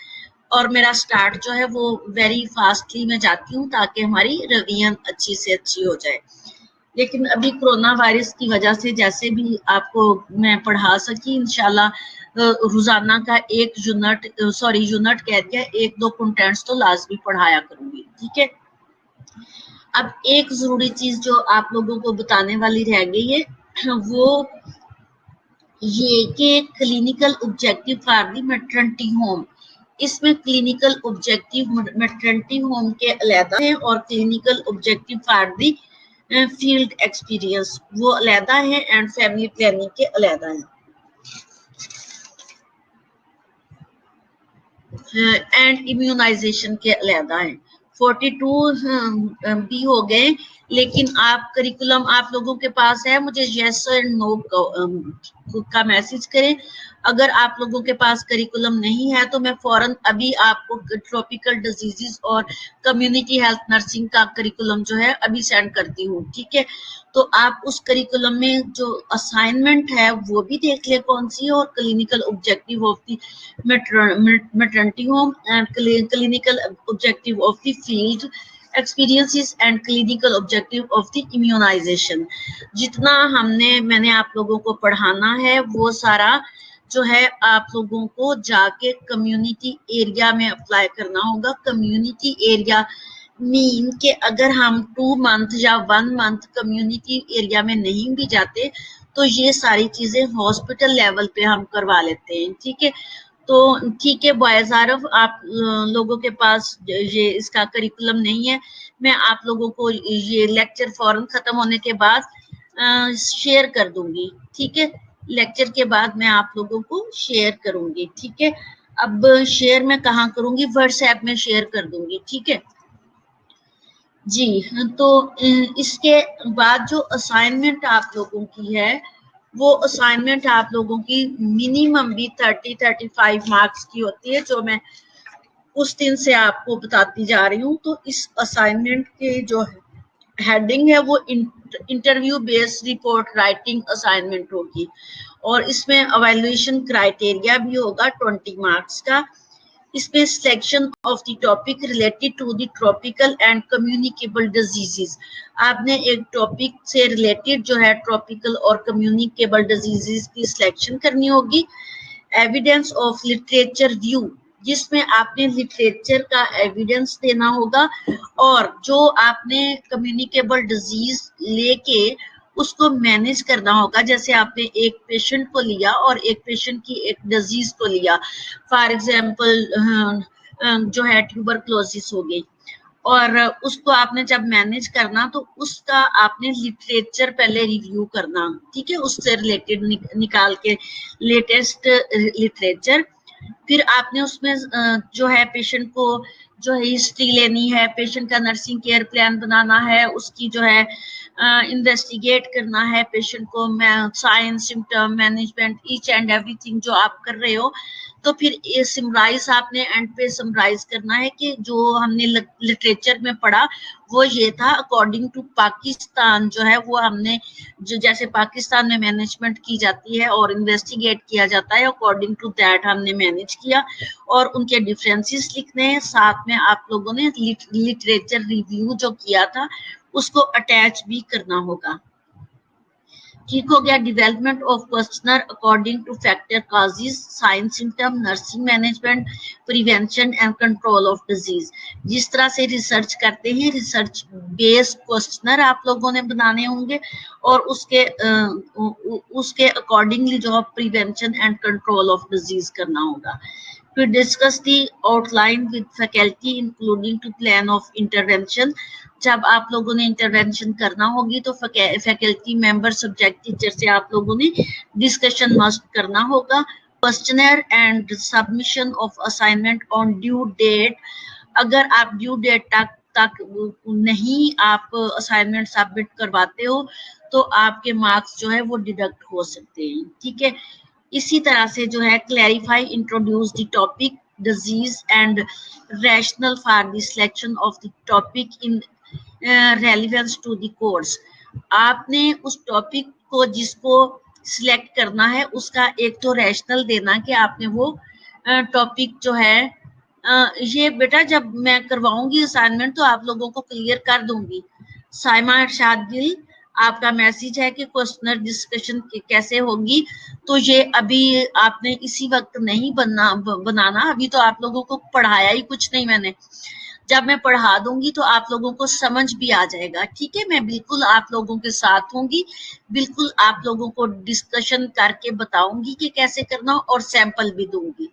और मेरा स्टार्ट जो है वो वेरी फास्टली मैं जाती हूँ, ताकि हमारी रिवीजन अच्छी से अच्छी हो जाए। लेकिन अभी कोरोना वायरस की वजह से जैसे भी आपको मैं पढ़ा सकी, इंशाल्लाह रोजाना का एक यूनिट कह दिया, 1-2 कंटेंट्स तो लाजमी पढ़ाया करूंगी। ठीक है। अब एक जरूरी चीज जो आप लोगों को बताने वाली रह गई है, वो ये कि clinical objective for the maternity home. इसमें क्लिनिकल ऑब्जेक्टिव मैटरनिटी होम के अलहदा है और clinical objective for the field experience वो अलहदा है, एंड फैमिली प्लानिंग के अलहदा है, एंड इम्यूनाइजेशन के अलहदा है। 42 भी हो गए। लेकिन आप करिकुलम आप लोगों के पास है, मुझे यस और नो का मैसेज करें। अगर आप लोगों के पास करिकुलम नहीं है तो मैं फौरन अभी आपको ट्रॉपिकल डिजीजेस और कम्युनिटी हेल्थ नर्सिंग का करिकुलम जो है अभी सेंड करती हूँ। ठीक है। तो आप उस करिकुलम में जो असाइनमेंट है वो भी देख ले कौन सी है, और clinical objective of the maternity home and clinical objective of the field experiences and clinical objective of the immunization. जितना मैंने आप लोगों को पढ़ाना है वो सारा जो है आप लोगों को जाके कम्युनिटी एरिया में अप्लाई करना होगा। कम्युनिटी एरिया मीन कि अगर हम 2 मंथ या 1 मंथ कम्युनिटी एरिया में नहीं भी जाते तो ये सारी चीजें हॉस्पिटल लेवल पे हम करवा लेते हैं। ठीक है। तो ठीक है बॉयज आरफ, आप लोगों के पास ये इसका करिकुलम नहीं है, मैं आप लोगों को ये लेक्चर फौरन खत्म होने के बाद शेयर कर दूंगी। ठीक है। लेक्चर के बाद मैं आप लोगों को शेयर करूंगी। ठीक है। अब शेयर मैं कहाँ करूंगी? व्हाट्सएप में शेयर कर दूंगी। ठीक है जी। तो इसके बाद जो असाइनमेंट आप लोगों की है, वो असाइनमेंट आप लोगों की मिनिमम भी 30-35 मार्क्स की होती है, जो मैं उस दिन से आपको बताती जा रही हूँ। तो इस असाइनमेंट के जो हेडिंग है वो interview based report writing assignment होगी, और इसमें अवेल्युएशन क्राइटेरिया भी होगा 20 मार्क्स का। इसमें selection of the topic related to the tropical and communicable diseases. आपने एक टॉपिक से रिलेटेड जो है ट्रॉपिकल और कम्युनिकेबल डिजीजेस की सिलेक्शन करनी होगी। एविडेंस ऑफ लिटरेचर व्यू, जिसमें आपने लिटरेचर का एविडेंस देना होगा, और जो आपने कम्युनिकेबल डिजीज लेके उसको मैनेज करना होगा। जैसे आपने एक पेशेंट को लिया और एक पेशेंट की एक डिजीज को लिया, फॉर एग्जांपल जो है ट्यूबरक्लोसिस हो गई, और उसको आपने जब मैनेज करना तो उसका आपने लिटरेचर पहले रिव्यू करना। ठीक है। उससे रिलेटेड निकाल के लेटेस्ट लिटरेचर, फिर आपने उसमें जो है पेशेंट को जो है हिस्ट्री लेनी है, पेशेंट का नर्सिंग केयर प्लान बनाना है, उसकी जो है इन्वेस्टिगेट करना है पेशेंट को, signs symptom management each and everything जो आप कर रहे हो। तो फिर ये समराइज आपने एंड पे समराइज करना है कि जो हमने लिटरेचर में पढ़ा वो ये था। अकॉर्डिंग टू पाकिस्तान जो है वो हमने जो जैसे पाकिस्तान में मैनेजमेंट की जाती है और इन्वेस्टिगेट किया जाता है, अकॉर्डिंग टू दैट हमने मैनेज किया, और उनके डिफरेंसेस लिखने हैं। साथ में आप लोगों ने लिटरेचर रिव्यू जो किया था उसको अटैच भी करना होगा। ठीक हो गया। Development of questionnaire according to factor causes signs symptom nursing management prevention and control of disease. जिस तरह से रिसर्च करते हैं, रिसर्च बेस्ड क्वेश्चनर आप लोगों ने बनाने होंगे, और उसके अकॉर्डिंगली जो prevention and control of disease करना होगा। फिर discuss the outline with faculty including to plan of intervention. जब आप लोगों ने इंटरवेंशन करना होगी तो फैकल्टी मेंबर सब्जेक्ट टीचर से आप लोगों ने डिस्कशन मस्ट करना होगा। Questionnaire and submission of assignment on due date. अगर आप ड्यू डेट तक तक नहीं आप असाइनमेंट सबमिट करवाते हो तो आपके मार्क्स जो है वो डिडक्ट हो सकते हैं, ठीक है। इसी तरह से जो है clarify introduce the topic disease and rational for the selection of the topic in relevance to the course. आपने उस टॉपिक को जिसको सिलेक्ट करना है उसका एक तो रैशनल देना कि आपने वो टॉपिक जो है ये बेटा जब मैं करवाऊंगी असाइनमेंट तो आप लोगों को क्लियर कर दूंगी। साइमा अरशाद गिल, आपका मैसेज है कि क्वेश्चनर डिस्कशन कैसे होगी, तो ये अभी आपने इसी वक्त नहीं बनाना, अभी तो आप लोगों को पढ़ाया ही कुछ नहीं मैंने। जब मैं पढ़ा दूंगी तो आप लोगों को समझ भी आ जाएगा, ठीक है। मैं बिल्कुल आप लोगों के साथ होंगी, बिल्कुल आप लोगों को डिस्कशन करके बताऊंगी कि कैसे करना और सैंपल भी दूंगी,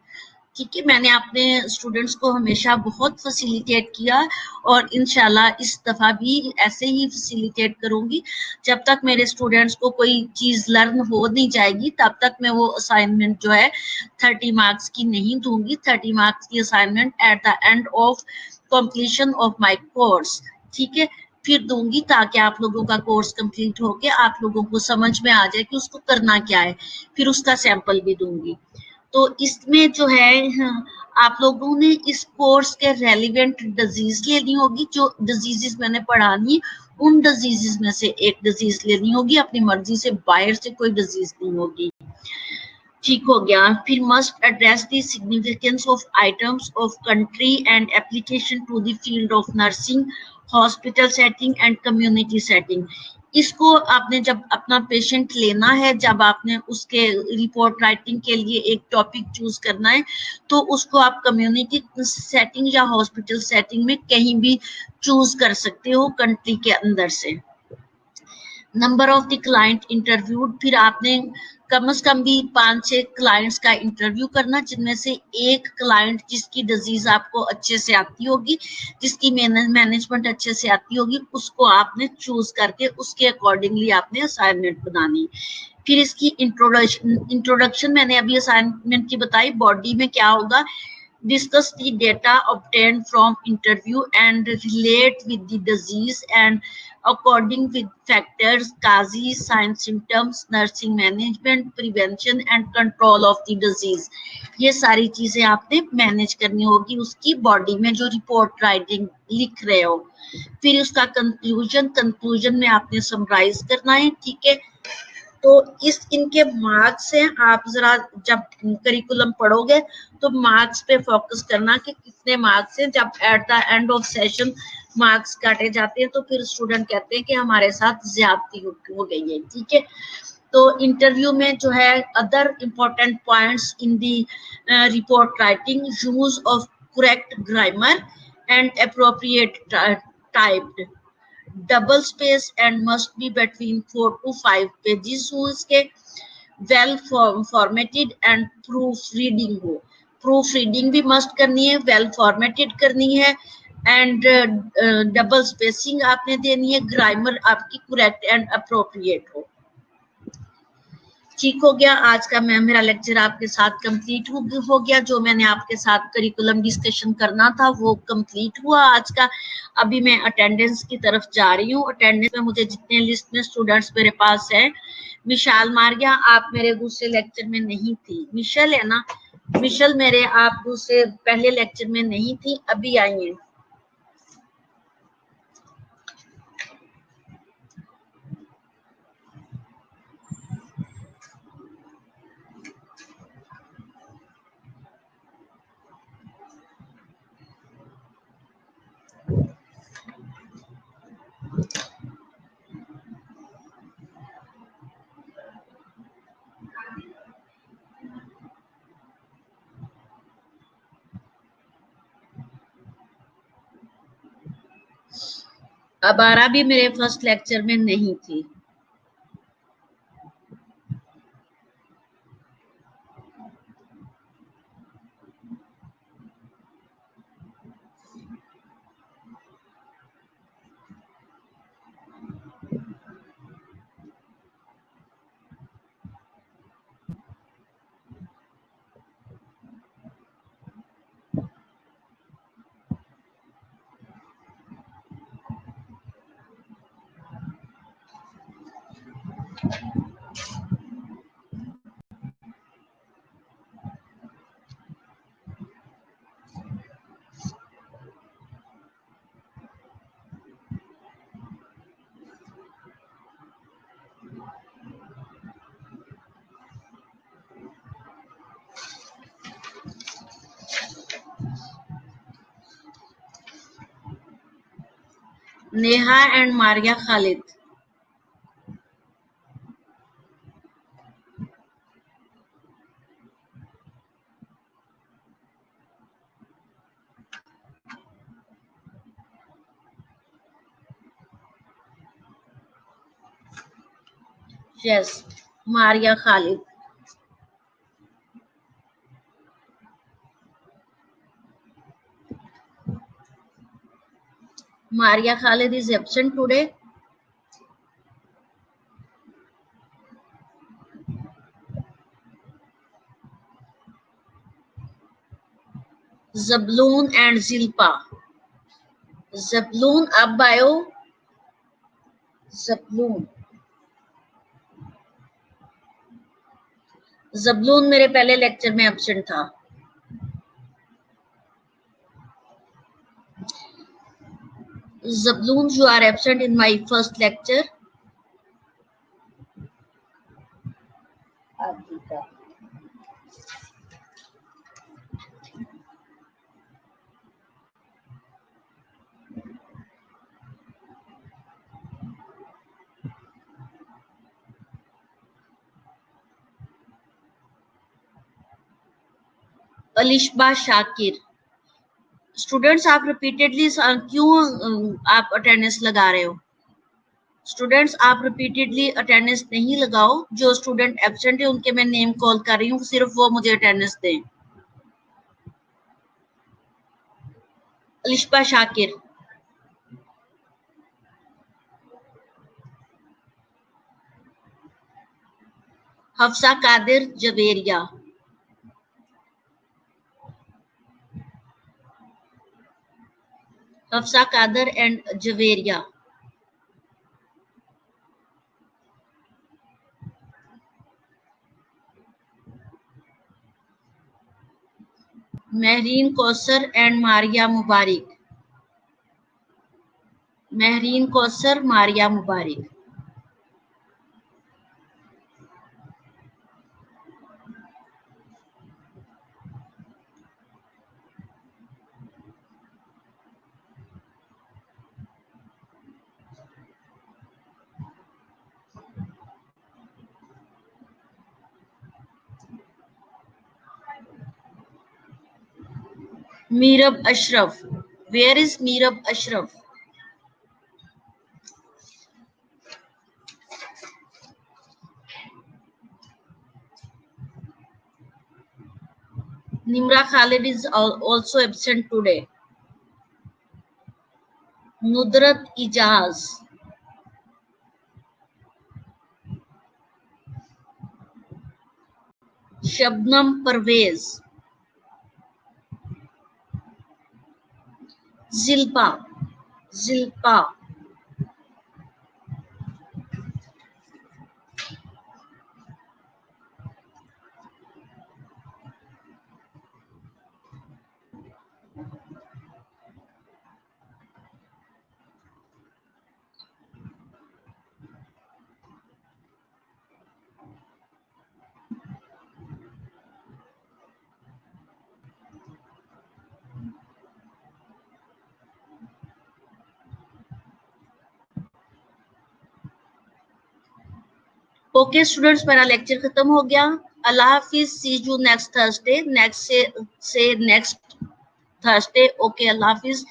ठीक है। मैंने अपने स्टूडेंट्स को हमेशा बहुत फैसिलिटेट किया और इंशाल्लाह इस दफा भी ऐसे ही फैसिलिटेट करूंगी। जब तक मेरे स्टूडेंट्स को कोई चीज लर्न हो नहीं जाएगी तब तक मैं वो असाइनमेंट जो है 30 मार्क्स की नहीं दूंगी। 30 मार्क्स की assignment eight the end of completion of my course, ठीक है, फिर दूंगी ताकि आप लोगों का कोर्स कंप्लीट होके आप लोगों को समझ में आ जाए कि उसको करना क्या है, फिर उसका सैंपल भी दूंगी। तो इसमें जो है आप लोगों ने इस कोर्स के रेलिवेंट डिजीज लेनी होगी, जो डिजीजेस मैंने पढ़ानी उन डिजीजेस में से एक डिजीज लेनी होगी, अपनी मर्जी से बाहर से कोई डिजीज नहीं होगी, ठीक हो गया। फिर must address the significance of items of country and application to the field of nursing, hospital setting and community setting. इसको आपने जब अपना पेशेंट लेना है, जब आपने उसके रिपोर्ट राइटिंग के लिए एक टॉपिक चूज करना है तो उसको आप कम्युनिटी सेटिंग या हॉस्पिटल सेटिंग में कहीं भी चूज कर सकते हो कंट्री के अंदर से। Number of the client interviewed, फिर आपने कम से कम भी 5-6 क्लाइंट्स का इंटरव्यू करना, जिनमें से एक क्लाइंट जिसकी डिजीज आपको अच्छे से आती होगी, जिसकी मैनेजमेंट अच्छे से आती होगी, उसको आपने चूज करके उसके अकॉर्डिंगली आपने असाइनमेंट बनानी। फिर इसकी इंट्रोडक्शन मैंने अभी असाइनमेंट की बताई। बॉडी में क्या होगा, discuss the data obtained from interview and relate with the disease and according with factors, causes, signs, symptoms, nursing management, prevention and control of the disease। ये सारी चीजें आपने मैनेज करनी होगी उसकी बॉडी में जो रिपोर्ट राइटिंग लिख रहे हो। फिर उसका कंक्लूजन में आपने समराइज करना है, ठीक है। तो इस इनके मार्क्स हैं, आप जरा जब करिकुलम पढ़ोगे तो मार्क्स पे फोकस करना कि कितने मार्क्स हैं। जब eight the end of session marks काटे जाते हैं तो फिर स्टूडेंट कहते हैं कि हमारे साथ ज्यादती हो गई है, ठीक है। तो इंटरव्यू में जो है other important points in the report writing, use of correct grammar and appropriate typed, double space and must be between 4 to 5 pages हो इसके, well formatted and proof reading हो। प्रूफ रीडिंग भी मस्ट करनी है, well formatted करनी है and double spacing आपने देनी है, ग्रामर आपकी करेक्ट एंड अप्रोप्रिएट हो, ठीक हो गया। आज का मेरा लेक्चर आपके साथ कंप्लीट हो गया। जो मैंने आपके साथ करिकुलम डिस्कशन करना था वो कंप्लीट हुआ आज का। अभी मैं अटेंडेंस की तरफ जा रही हूँ। अटेंडेंस में मुझे जितने लिस्ट में स्टूडेंट्स मेरे पास है, मिशाल मारिया आप मेरे दूसरे लेक्चर में नहीं थी, मिशल है ना, मिशल मेरे आप दूसरे पहले लेक्चर में नहीं थी, अभी आई है। अबारा भी मेरे फर्स्ट लेक्चर में नहीं थी। Neha and Maria Khalid. Yes, Maria Khalid. Maria Khalid is absent today. Zabloon and Zilpa. Zabloon अब आयो. Zabloon. Zabloon मेरे पहले लेक्चर में एब्सेंट था. Zabloon, you are absent in my first lecture. Alishba Shakir. Students आप रिपीटेडली क्यों आप अटेंडेंस लगा रहे हो? स्टूडेंट्स आप रिपीटेडली अटेंडेंस नहीं लगाओ. जो स्टूडेंट एब्सेंट है उनके मैं नेम कॉल कर रही हूँ, सिर्फ वो मुझे अटेंडेंस दें. Alishba Shakir. Hafsa Qadir Javeria. Hafsa Qadar and Javeria. Mehreen Kausar and Maria Mubarik. Mehreen Kausar, Maria Mubarik. Meerab Ashraf. Where is Meerab Ashraf? Nimra Khalid is also absent today. Nudrat Ijaz. Shabnam Parvez. Zilpa. Zilpa. Okay students, मेरा लेक्चर खत्म हो गया. अल्लाह हाफिज. See you next Thursday. Next से नेक्स्ट थर्सडे. ओके, अल्लाह हाफिज.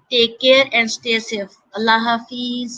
Take care and stay safe. अल्लाह हाफिज.